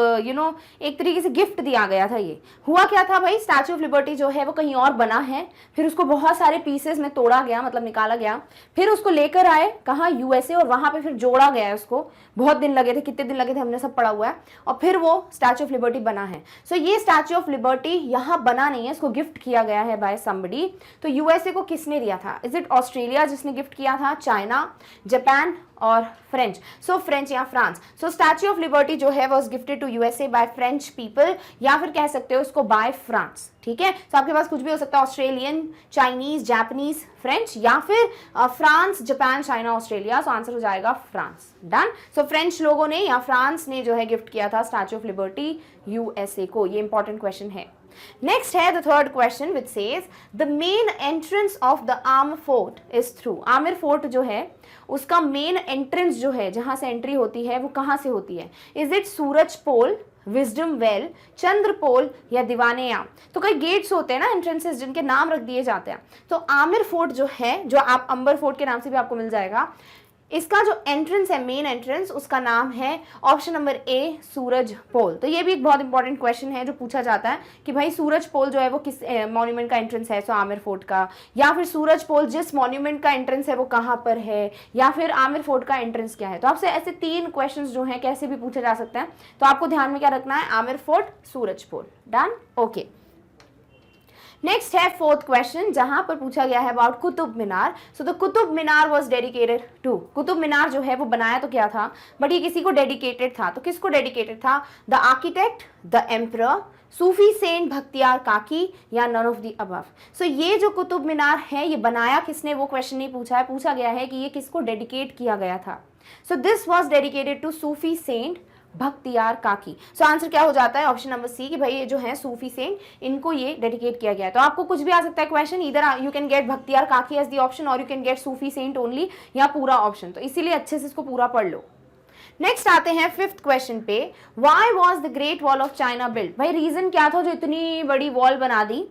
एक तरीके से गिफ्ट दिया गया था। ये हुआ क्या था भाई? स्टैच्यू ऑफ लिबर्टी जो है वो कहीं और बना है, फिर उसको बहुत सारे पीसेस में तोड़ा गया, मतलब निकाला गया, फिर उसको लेकर आए कहाँ? यूएसए, और वहां पे फिर जोड़ा गया है उसको। बहुत दिन लगे थे, कितने दिन लगे थे हमने सब पढ़ा हुआ है, और फिर वो स्टैच्यू ऑफ लिबर्टी बना है। सो ये स्टैच्यू ऑफ लिबर्टी यहाँ बना नहीं है, इसको गिफ्ट किया गया है बाय समबडी। तो यूएसए को किसने दिया था? इज इट ऑस्ट्रेलिया जिसने गिफ्ट किया था, चाइना, जापान और फ्रेंच? सो फ्रेंच या France. So statue of liberty जो है was gifted to USA by French people, या फिर कह सकते हो उसको बाय फ्रांस। ठीक है, तो आपके पास कुछ भी हो सकता है, ऑस्ट्रेलियन, चाइनीज, जापानीज, फ्रेंच, या फिर France, Japan, China, Australia. So answer हो जाएगा फ्रांस। डन? सो फ्रेंच लोगों ने या फ्रांस ने जो है गिफ्ट किया था स्टैच्यू ऑफ लिबर्टी यूएसए को। ये इंपॉर्टेंट क्वेश्चन है। नेक्स्ट है the third question which says the main entrance of the arm fort is through. Aamir fort जो है उसका मेन एंट्रेंस जो है, जहां से एंट्री होती है, वो कहां से होती है? Is it Suraj Pol, wisdom well, Chandra Pol, या दीवाने-आम? तो कई गेट्स होते हैं ना, एंट्रेंसेस, जिनके नाम रख दिए जाते हैं। तो आमिर फोर्ट जो है, जो आप अंबर फोर्ट के नाम से भी आपको मिल जाएगा, इसका जो एंट्रेंस है, मेन एंट्रेंस, उसका नाम है ऑप्शन नंबर ए, सूरज पोल। तो ये भी एक बहुत इंपॉर्टेंट क्वेश्चन है जो पूछा जाता है कि भाई सूरज पोल जो है वो किस मॉन्यूमेंट का एंट्रेंस है? सो आमिर फोर्ट का, या फिर सूरज पोल जिस मॉन्यूमेंट का एंट्रेंस है वो कहाँ पर है, या फिर आमिर फोर्ट का एंट्रेंस क्या है? तो आपसे ऐसे तीन क्वेश्चन जो है कैसे भी पूछे जा सकते हैं। तो आपको ध्यान में क्या रखना है? Amer fort, Suraj Pol. Done? Okay. Next है फोर्थ क्वेश्चन, जहां पर पूछा गया है about Qutub Minar. So the Qutub Minar was dedicated to. Qutub Minar जो है वो बनाया तो क्या था, बट ये किसी को डेडिकेटेड था। तो किसको डेडिकेटेड था? The architect, the emperor, Sufi saint Bakhtiyar Kaki, या none of the above. So ये जो कुतुब मीनार है ये बनाया किसने, वो क्वेश्चन नहीं पूछा है। पूछा गया है कि ये किसको डेडिकेट किया गया था। So this was dedicated to Sufi saint Bakhtiyar Kaki. So answer क्या हो जाता है? ऑप्शन नंबर सी, कि भाई ये जो है सूफी सेंट, इनको ये डेडिकेट किया गया है। तो आपको कुछ भी आ सकता है क्वेश्चन, इधर you can get Bakhtiyar Kaki as the option, और you can get Sufi saint only, या पूरा ऑप्शन। तो इसीलिए अच्छे से इसको पूरा पढ़ लो। नेक्स्ट आते हैं फिफ्थ क्वेश्चन पे, why was the great wall of China build? भाई रीजन क्या था जो इतनी बड़ी वॉल बना दी?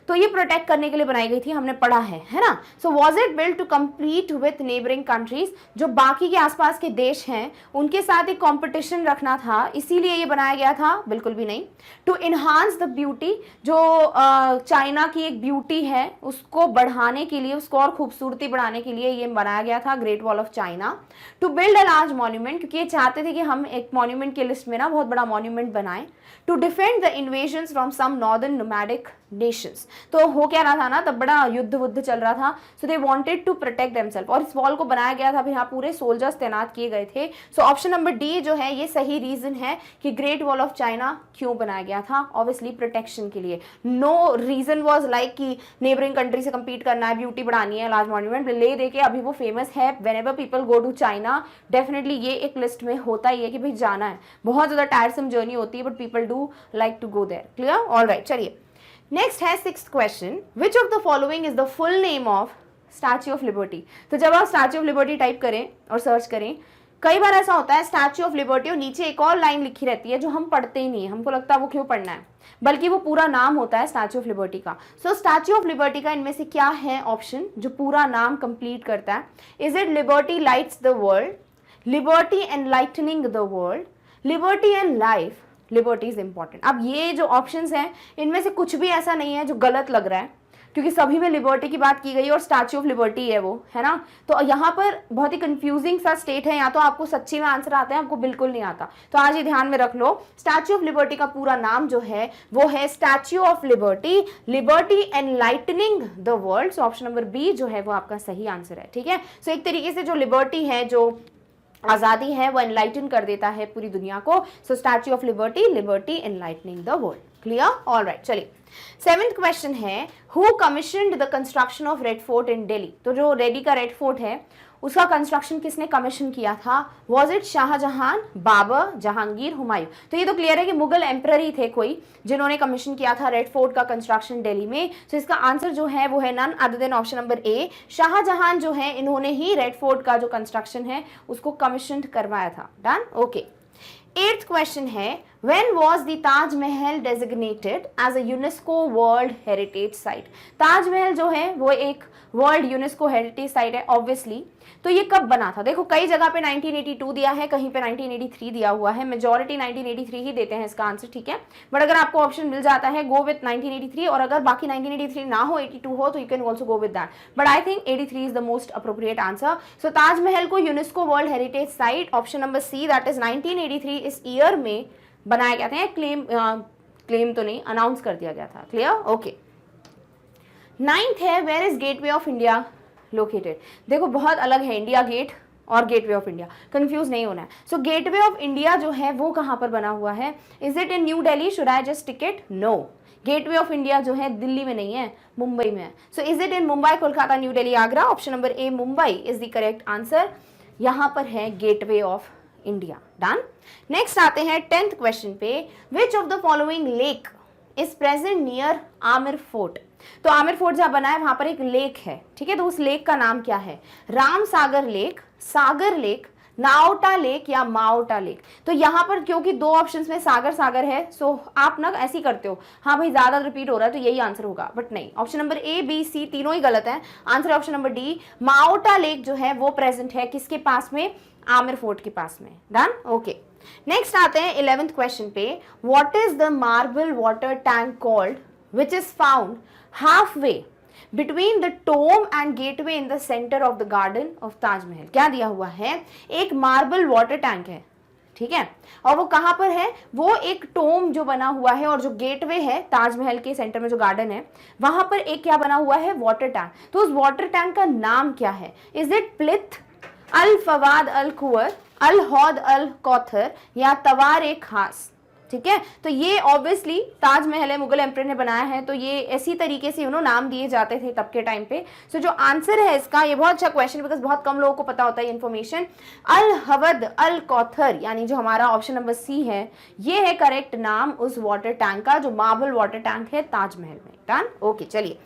तो ये प्रोटेक्ट करने के लिए बनाई गई थी, हमने पढ़ा है ना। So was it build to compete with neighbouring countries? जो बाकी के आसपास के देश हैं उनके साथ एक कंपटीशन रखना था, इसीलिए ये बनाया गया था? बिल्कुल भी नहीं। टू इन्हांस द ब्यूटी, जो चाइना की एक ब्यूटी है उसको बढ़ाने के लिए, उसको और खूबसूरती बढ़ाने के लिए ये बनाया गया था great wall of China. To build a large monument, क्योंकि ये चाहते थे कि हम एक मॉन्यूमेंट की लिस्ट में ना बहुत बड़ा मॉन्यूमेंट बनाएं। To defend the invasion from some northern nomadic nations, तो हो क्या रहा था ना, तब बड़ा युद्ध चल रहा था, so they wanted to protect themselves, और इस वॉल को बनाया गया था, फिर यहाँ पूरे सोल्जर्स तैनात किए गए थे। सो ऑप्शन नंबर डी जो है ये सही रीजन है कि ग्रेट वॉल ऑफ चाइना क्यों बनाया गया था, ऑब्वियसली प्रोटेक्शन के लिए। नो रीजन वाज लाइक कि नेबरिंग कंट्री से compete करना है, ब्यूटी बढ़ानी है, लार्ज मॉन्यूमेंट ले दे के अभी वो फेमस है। Whenever people go to China, definitely ये एक लिस्ट में होता ही है कि भाई जाना है, बहुत ज्यादा टायरसम जर्नी होती है, but people do like to go there. Clear? Alright, चलिए नेक्स्ट है sixth question, which of the following is the full name of statue of liberty? तो जब आप स्टैच्यू ऑफ लिबर्टी टाइप करें और सर्च करें, कई बार ऐसा होता है स्टैच्यू ऑफ लिबर्टी और नीचे एक और लाइन लिखी रहती है जो हम पढ़ते ही नहीं है, हमको लगता है वो क्यों पढ़ना है, बल्कि वो पूरा नाम होता है स्टैच्यू ऑफ लिबर्टी का। सो स्टैच्यू ऑफ लिबर्टी का इनमें से क्या है ऑप्शन जो पूरा नाम कंप्लीट करता है? Is it liberty lights the world, liberty enlightening the world, liberty and life, liberty is important? अब ये जो ऑप्शंस हैं इनमें से कुछ भी ऐसा नहीं है जो गलत लग रहा है, क्योंकि सभी में लिबर्टी की बात की गई और स्टैच्यू ऑफ लिबर्टी है वो, है ना। तो यहाँ पर बहुत ही कंफ्यूजिंग सा स्टेट है, या तो आपको सच्ची में आंसर आता है, आपको बिल्कुल नहीं आता। तो आज ये ध्यान में रख लो, स्टैच्यू ऑफ लिबर्टी का पूरा नाम जो है वो है statue of liberty, liberty enlightening the world. So option number B जो है वो आपका सही आंसर है, ठीक है। सो एक तरीके से जो लिबर्टी है, जो आजादी है, वो एनलाइटन कर देता है पूरी दुनिया को। So statue of liberty, liberty enlightening the world. Clear? Alright, चलिए सेवेंथ क्वेश्चन है, who commissioned the construction of Red Fort in Delhi? तो जो दिल्ली का रेड फोर्ट है उसका कंस्ट्रक्शन किसने कमीशन किया था? Was it Shah Jahan, Babur, Jahangir, Humayun? तो ये तो क्लियर है कि मुगल एम्परर ही थे कोई जिन्होंने कमीशन किया था रेड फोर्ट का कंस्ट्रक्शन दिल्ली में। तो इसका आंसर जो है वो है none other than option number A, Shah Jahan जो है इन्होंने ही रेड फोर्ट का जो कंस्ट्रक्शन है उसको कमीशन करवाया था। डन? ओके। एट्थ क्वेश्चन है, when was the Taj Mahal designated as a UNESCO World Heritage Site? Taj Mahal जो है वो एक वर्ल्ड यूनेस्को हेरिटेज साइट है ऑब्वियसली। तो ये कब बना था? देखो कई जगह पे 1982 दिया है, कहीं पे 1983 दिया हुआ है, मेजॉरिटी 1983 ही देते हैं इसका आंसर, ठीक है। बट अगर आपको ऑप्शन मिल जाता है गो विथ 1983, और अगर बाकी 1983 ना हो, 82 हो, तो you can also go with that, but I think 83 is the most appropriate answer. So Taj Mahal को UNESCO world heritage site, option number C that is 1983 इस ईयर में बनाया गया था, क्लेम तो नहीं, अनाउंस कर दिया गया था। क्लियर? ओके। नाइन्थ है, where is gateway of India located? देखो बहुत अलग है इंडिया गेट और गेटवे ऑफ इंडिया, कंफ्यूज नहीं होना है। सो गेटवे ऑफ इंडिया जो है वो कहाँ पर बना हुआ है? Is it in new Delhi? Should I just tick it? No, gateway of India जो है दिल्ली में नहीं है, मुंबई में है। So is it in Mumbai, Kolkata, new Delhi, Agra? Option number A Mumbai is the correct answer. यहाँ पर है gateway of India. Done? Next आते हैं 10th क्वेश्चन पे, which of the following lake is present near Amer fort? तो आमिर फोर्ट जहां बना है वहां पर एक लेक है, ठीक है। तो उस लेक का नाम क्या है? राम सागर लेक, सागर लेक, नाओटा लेक या माओटा लेक? तो यहाँ पर क्योंकि दो ऑप्शंस में सागर सागर है, सो आप ना ऐसे ही करते हो, हाँ भाई ज्यादा रिपीट हो रहा है तो यही आंसर होगा, बट नहीं, option number A, B, C तीनों ही गलत है। Answer option number D, Maota lake जो है वो प्रेजेंट है किसके पास में? आमिर फोर्ट के पास में। डन? ओके। नेक्स्ट आते हैं 11th क्वेश्चन पे, what is the marble water tank called which is found halfway between the tomb and gateway in the center of the garden of Taj Mahal? क्या दिया हुआ है? एक मार्बल वाटर टैंक है, ठीक है, और वो कहां पर है? वो एक टोम जो बना हुआ है, और जो गेटवे है ताजमहल के सेंटर में जो गार्डन है वहां पर एक क्या बना हुआ है? Water tank. तो उस वाटर टैंक का नाम क्या है? इज इट प्लिथ, अल फवाद अल कुवर, अल हौद अल कौथर या तवार ए खास? ठीक है, तो ये ऑब्वियसली ताजमहल है, मुगल एम्परर ने बनाया है, तो ये इसी तरीके से नाम दिए जाते थे तब के टाइम पे। सो जो आंसर है इसका, ये बहुत अच्छा क्वेश्चन, बिकॉज बहुत कम लोगों को पता होता है इन्फॉर्मेशन। अल हवद अल कौथर, यानी जो हमारा ऑप्शन नंबर सी है, ये है करेक्ट नाम उस वाटर टैंक का जो मार्बल वाटर टैंक है ताजमहल में। डन? ओके, चलिए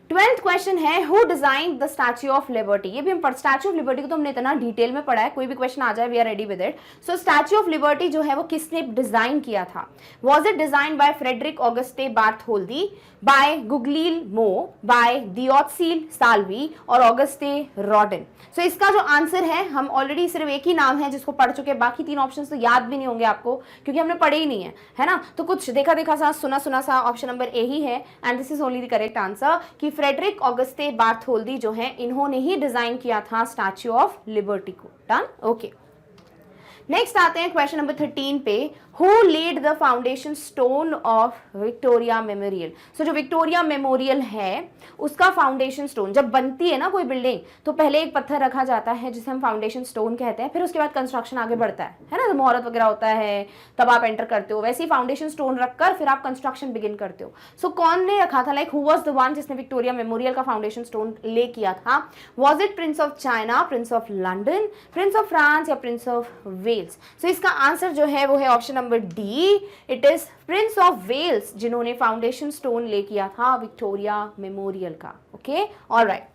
12th क्वेश्चन है who design the statue of liberty. ये भी हम स्टैच्यू ऑफ लिबर्टी को तो हमने इतना डिटेल में पढ़ा है, कोई भी क्वेश्चन आ जाए we are ready with it. So statue of liberty जो है वो किसने डिजाइन किया था? Was it design by Frederic Auguste Bartholdi, by Guglielmo, by दियोत्सील Salvi और ऑगस्टे रॉडन? सो इसका जो आंसर है, हम ऑलरेडी सिर्फ एक ही नाम है जिसको पढ़ चुके हैं, बाकी 3 ऑप्शन तो याद भी नहीं होंगे आपको क्योंकि हमने पढ़े ही नहीं है ना। तो कुछ देखा देखा सा, सुना सुना सा ऑप्शन नंबर ए ही है and this is only the correct answer कि फ्रेडरिक ऑगस्टे बार्थोल्दी जो है इन्होंने ही डिजाइन किया था स्टैच्यू ऑफ लिबर्टी को। Done, okay. नेक्स्ट आते हैं क्वेश्चन नंबर 13 पे, who led the foundation stone of Victoria Memorial. So जो विक्टोरिया मेमोरियल है उसका फाउंडेशन स्टोन, जब बनती है ना कोई बिल्डिंग तो पहले एक पत्थर रखा जाता है जिसे हम फाउंडेशन स्टोन कहते हैं, फिर उसके बाद कंस्ट्रक्शन आगे बढ़ता है ना, तो मुहूर्त वगैरह होता है तब आप एंटर करते हो, वैसे ही फाउंडेशन स्टोन रखकर फिर आप कंस्ट्रक्शन बिगिन करते हो। सो कौन ने रखा था, like who was the one जिसने विक्टोरिया मेमोरियल का फाउंडेशन स्टोन ले किया था? Was it prince of China, prince of London, prince of France या प्रिंस ऑफ वेल्स? सो इसका आंसर जो है वो है option number D, it is prince of Wales जिन्होंने फाउंडेशन स्टोन ले किया था विक्टोरिया मेमोरियल का। Okay, alright.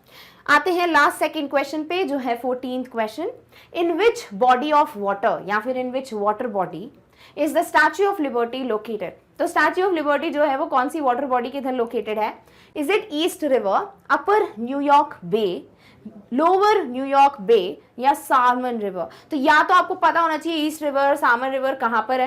आते हैं लास्ट सेकंड क्वेश्चन पे जो है 14th question, in which body of water या फिर in which water body is the statue of Liberty located? तो स्टैच्यू ऑफ लिबर्टी जो है वो कौन सी वाटर बॉडी के इधर लोकेटेड है? Is it East River, Upper New York Bay, Lower New York Bay या सालमन रिवर? तो या तो आपको पता होना चाहिए ईस्ट रिवर, सालमन रिवर कहां पर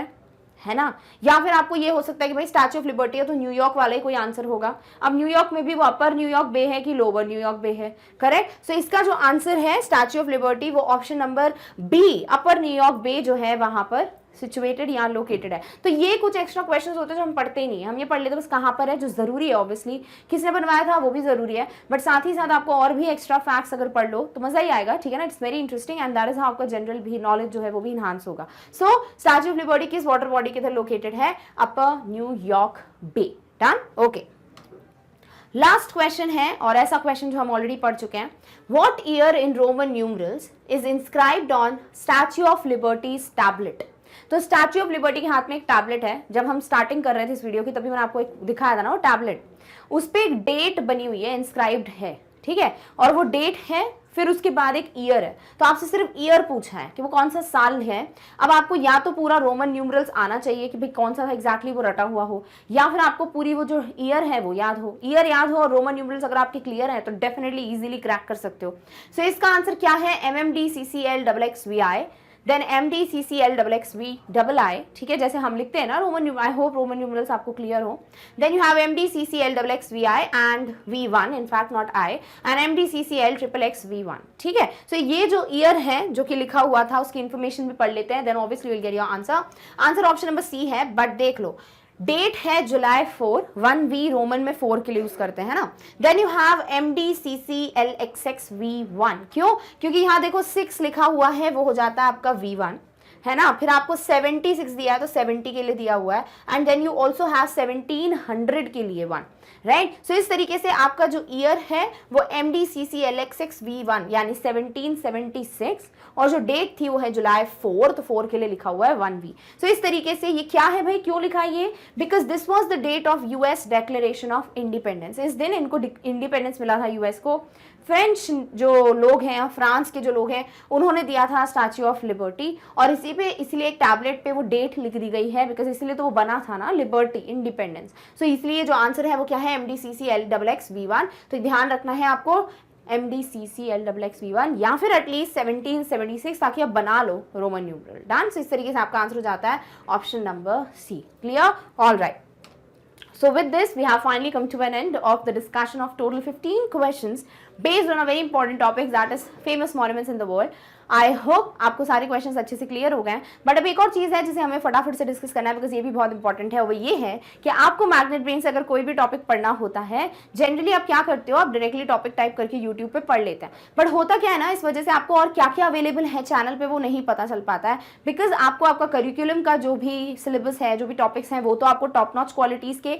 है ना, या फिर आपको ये हो सकता है कि भाई स्टैच्यू ऑफ लिबर्टी है तो न्यूयॉर्क वाला ही कोई आंसर होगा। अब न्यूयॉर्क में भी वो अपर न्यूयॉर्क बे है कि लोअर न्यूयॉर्क बे है? करेक्ट। सो इसका जो आंसर है स्टैच्यू ऑफ लिबर्टी वो ऑप्शन नंबर बी, अपर न्यूयॉर्क बे जो है वहां पर सिचुएटेड या लोकेटेड है। तो ये कुछ एक्स्ट्रा क्वेश्चंस होते हैं जो हम पढ़ते ही नहीं है, हम ये पढ़ लेते बस कहाँ पर है, जो जरूरी है ऑब्वियसली किसने बनवाया था वो भी जरूरी है, बट साथ ही साथ आपको और भी एक्स्ट्रा फैक्ट्स अगर पढ़ लो तो मजा ही आएगा, ठीक है ना। It's very interesting and that is how आपका जनरल भी नॉलेज जो है वो भी इनहांस होगा। सो स्टैच्यू ऑफ लिबर्टी किस वाटर बॉडी के अंदर लोकेटेड है? Upper New York Bay. Done, okay. Last question है और ऐसा क्वेश्चन जो हम ऑलरेडी पढ़ चुके हैं, what year in Roman numerals is inscribed on statue of liberties tablet? तो स्टैच्यू ऑफ लिबर्टी के हाथ में एक टैबलेट है, जब हम स्टार्टिंग कर रहे थे इस वीडियो की तभी मैंने आपको एक दिखाया था ना वो टैबलेट, उस पर एक डेट बनी हुई है, इंस्क्राइब्ड है, ठीक है, और वो डेट है, फिर उसके बाद एक ईयर है। तो आपसे सिर्फ ईयर पूछा है कि वो कौन सा साल है। अब आपको या तो पूरा रोमन न्यूमरल्स आना चाहिए कि भाई कौन सा एग्जैक्टली वो रटा हुआ हो, या फिर आपको पूरी वो जो ईयर है वो याद हो। ईयर याद हो और रोमन न्यूमरल्स अगर आपके क्लियर है तो डेफिनेटली इजीली क्रैक कर सकते हो। सो इसका आंसर क्या है? MMDCCLXXVI देन MDCCLXXVII, ठीक है, जैसे हम लिखते हैं ना Roman, I hope Roman numerals आपको क्लियर हो। Then you have MDCCLXXVI and V1, in fact not I, and MDCCLXXXV1, ठीक है। सो ये जो ईयर है जो कि लिखा हुआ था उसकी इंफॉर्मेशन भी पढ़ लेते हैं, then obviously will get your answer. Answer option number C है, बट देख लो डेट है जुलाई 4, 1V रोमन में 4 के लिए यूज करते हैं ना। देन यू हैव MDCCLXXV1, क्यों? क्योंकि यहाँ देखो 6 लिखा हुआ है, वो हो जाता है आपका V1, है ना। फिर आपको 76 दिया है तो 70 के लिए दिया हुआ है, and then you also have 1700 के लिए 1, राइट। सो इस तरीके से आपका जो ईयर है वो MDCCLXXV1 यानी 1776, और जो डेट थी वो है जुलाई 4, तो 4 के लिए लिखा हुआ है 1V। सो इस तरीके से ये क्या है भाई, क्यों लिखा है ये? Because this was the date of US declaration of independence. इस दिन इनको इंडिपेंडेंस मिला था US को। फ्रेंच जो लोग हैं, फ्रांस के जो लोग हैं, उन्होंने दिया था स्टैच्यू ऑफ लिबर्टी, और इसी पे इसलिए एक टैबलेट पे वो डेट लिख दी गई है, बिकॉज इसलिए तो वो बना था ना लिबर्टी, इंडिपेंडेंस। सो इसलिए जो आंसर है वो क्या है? MDCCLXXV1। तो ध्यान रखना है आपको MDCCLXXV1 या फिर एटलीस्ट 1776, ताकि आप बना लो रोमन न्यूमरल। डन। सो इस तरीके से आपका आंसर हो जाता है option number C. Clear? All right. So with this, we have finally come to an end of the discussion of total 15 questions based on a very important topic, that is famous monuments in the world. I hope आपको सारे questions अच्छे से clear हो गए हैं, but अब एक और चीज़ है जिसे हमें फटाफट से डिस्कस करना है, बिकॉज ये भी बहुत इंपॉर्टेंट है। वो ये है कि आपको मैग्नेट ब्रेन से अगर कोई भी टॉपिक पढ़ना होता है, जनरली आप क्या करते हो, आप डायरेक्टली टॉपिक टाइप करके यूट्यूब पे पढ़ लेते हैं, बट होता क्या है ना, इस वजह से आपको और क्या क्या अवेलेबल है चैनल पे वो नहीं पता चल पाता है, बिकॉज आपको आपका करिकुलम का जो भी सिलेबस है, जो भी टॉपिक्स हैं, वो तो आपको टॉप नॉच क्वालिटीज़ के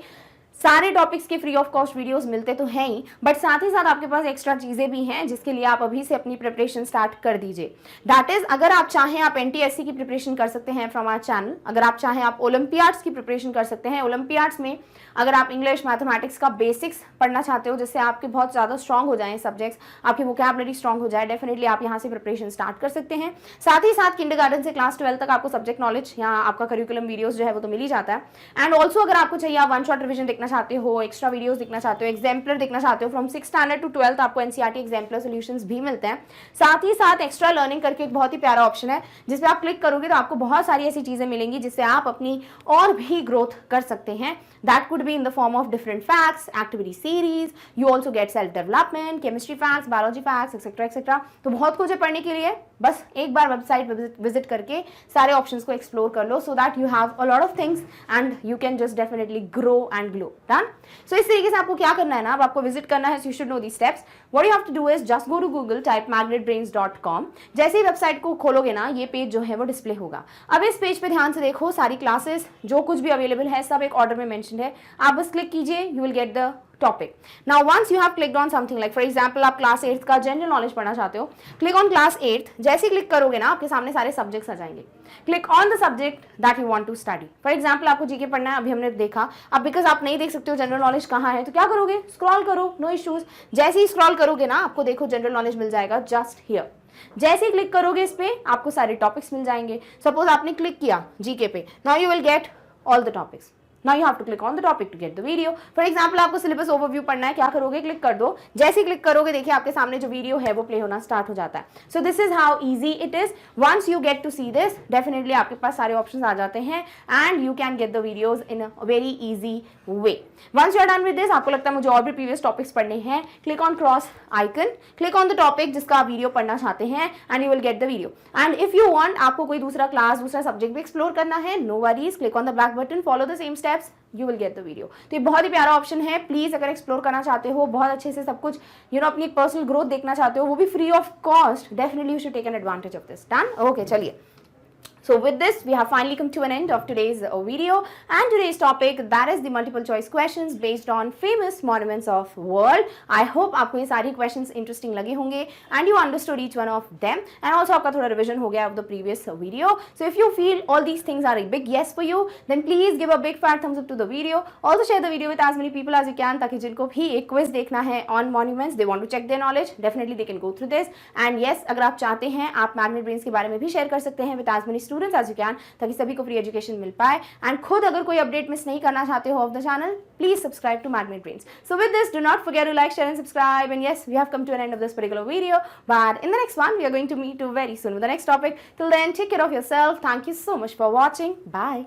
सारे टॉपिक्स के फ्री ऑफ कॉस्ट वीडियोस मिलते तो हैं ही, बट साथ ही साथ आपके पास एक्स्ट्रा चीज़ें भी हैं जिसके लिए आप अभी से अपनी प्रिपरेशन स्टार्ट कर दीजिए। दैट इज, अगर आप चाहें आप एनटीएससी की प्रिपरेशन कर सकते हैं फ्रॉम आवर चैनल। अगर आप चाहें आप ओलंपियाड्स की प्रिपरेशन कर सकते हैं। ओलंपियाड्स में अगर आप इंग्लिश मैथमेटिक्स का बेसिक्स पढ़ना चाहते हो जिससे आपके बहुत ज़्यादा स्ट्रॉन्ग हो जाएं सब्जेक्ट्स, आपकी वोकैबुलरी स्ट्रॉन्ग हो जाए, डेफिनेटली आप यहाँ से प्रिपरेशन स्टार्ट कर सकते हैं। साथ ही साथ किंडरगार्टन से क्लास 12 तक आपको सब्जेक्ट नॉलेज या आपका करिकुलम वीडियोस जो है वो तो मिल ही जाता है। एंड ऑल्सो अगर आपको चाहिए, आप वन शॉट रिविजन देखना चाहते हो, एक्स्ट्रा वीडियोस देखना चाहते हो, एग्जाम्पलर देखना चाहते हो, from 6th standard to 12th आपको एनसीईआरटी एग्जाम्पलर सॉल्यूशंस भी मिलते हैं। साथ ही साथ एक्स्ट्रा लर्निंग करके एक बहुत ही प्यारा ऑप्शन है जिसपे आप क्लिक करोगे तो आपको बहुत सारी ऐसी चीजें मिलेंगी जिससे आप अपनी और भी ग्रोथ कर सकते हैं। That could be in the form of different facts, activity series, you also get self development, chemistry facts, biology facts, etc etc। तो बहुत कुछ है पढ़ने के लिए, बस एक बार वेबसाइट विजिट करके सारे ऑप्शंस को एक्सप्लोर कर लो, so that you have a lot of things and you can just definitely grow and glow. Done. So इस तरीके से आपको क्या करना है ना, अब आपको विजिट करना है, so you should know the steps. What you have to do is just go to Google, type magnetbrains.com। जैसे ही वेबसाइट को खोलोगे ना, ये पेज जो है वो डिस्प्ले होगा। अब इस पेज पे ध्यान से देखो, सारी क्लासेस जो कुछ भी अवेलेबल है सब एक ऑर्डर में मेंशन है। आप बस क्लिक कीजिए, you will get the topic. Now once you have clicked on something, like for example आप क्लास 8th का जनरल नॉलेज पढ़ना चाहते हो, क्लिक ऑन क्लास 8th। जैसे ही क्लिक करोगे ना, आपके सामने सारे सब्जेक्ट्स आ जाएंगे। Click on the subject that you want to study. For example आपको जीके पढ़ना है, अभी हमने देखा। अब बिकॉज आप नहीं देख सकते हो जनरल नॉलेज कहाँ है, तो क्या करोगे, स्क्रॉल करो, नो इश्यूज। जैसे ही स्क्रॉल करोगे ना, आपको देखो जनरल नॉलेज मिल जाएगा जस्ट हियर। जैसे ही क्लिक करोगे इस पे, आपको सारे टॉपिक्स मिल जाएंगे। सपोज आपने क्लिक किया जीके पे, now you will get all the topics. Now you have to click on the topic to get the video. For example, आपको सिलेबस ओवरव्यू पढ़ना है, क्या करोगे, क्लिक कर दो। जैसे ही क्लिक करोगे देखिए आपके सामने जो वीडियो है वो प्ले होना स्टार्ट हो जाता है। So this is how easy it is. Once you get to see this, definitely आपके पास सारे ऑप्शंस आ जाते हैं and you can get the videos in a very easy way. Once you are done with this, आपको लगता है मुझे और भी प्रीवियस टॉपिक्स पढ़ने हैं, click on cross icon, click on the topic जिसका आप वीडियो पढ़ना चाहते हैं and you will get the video. And if you want, आपको कोई दूसरा क्लास, दूसरा सब्जेक्ट भी एक्सप्लोर करना है, no worries, click on the back button, follow the same steps, you will get the video. तो ये बहुत ही प्यारा ऑप्शन है। प्लीज अगर एक्सप्लोर करना चाहते हो बहुत अच्छे से सब कुछ, यू नो, अपनी एक पर्सनल ग्रोथ देखना चाहते हो, वो भी free of cost, definitely you should take an advantage of this. Done. Okay, चलिए। So with this, we have finally come to an end of today's video, and today's topic, that is the multiple choice questions based on famous monuments of world. I hope आपको ये सारी questions interesting लगे होंगे and you understood each one of them, and also आपका थोड़ा revision हो गया of the previous video. So if you feel all these things are a big yes for you, then please give a big fat thumbs up to the video. Also share the video with as many people as you can, ताकि जिनको भी एक quiz देखना है on monuments, they want to check their knowledge, definitely they can go through this. And yes, अगर आप चाहते हैं, आप मैग्नेट ब्रेन्स के बारे में भी शेयर कर सकते हैं with as many students as you can, ताकि सभी को फ्री एजुकेशन मिल पाए। एंड खुद अगर कोई अपडेट मिस नहीं करना चाहते हो of the channel, please subscribe to Magnet Brains. So with this, do not forget to like, share and subscribe. And yes, we have come to an end of this particular video, but in the next one we are going to meet you very soon with the next topic. Till then, take care of yourself. Thank you so much for watching. Bye.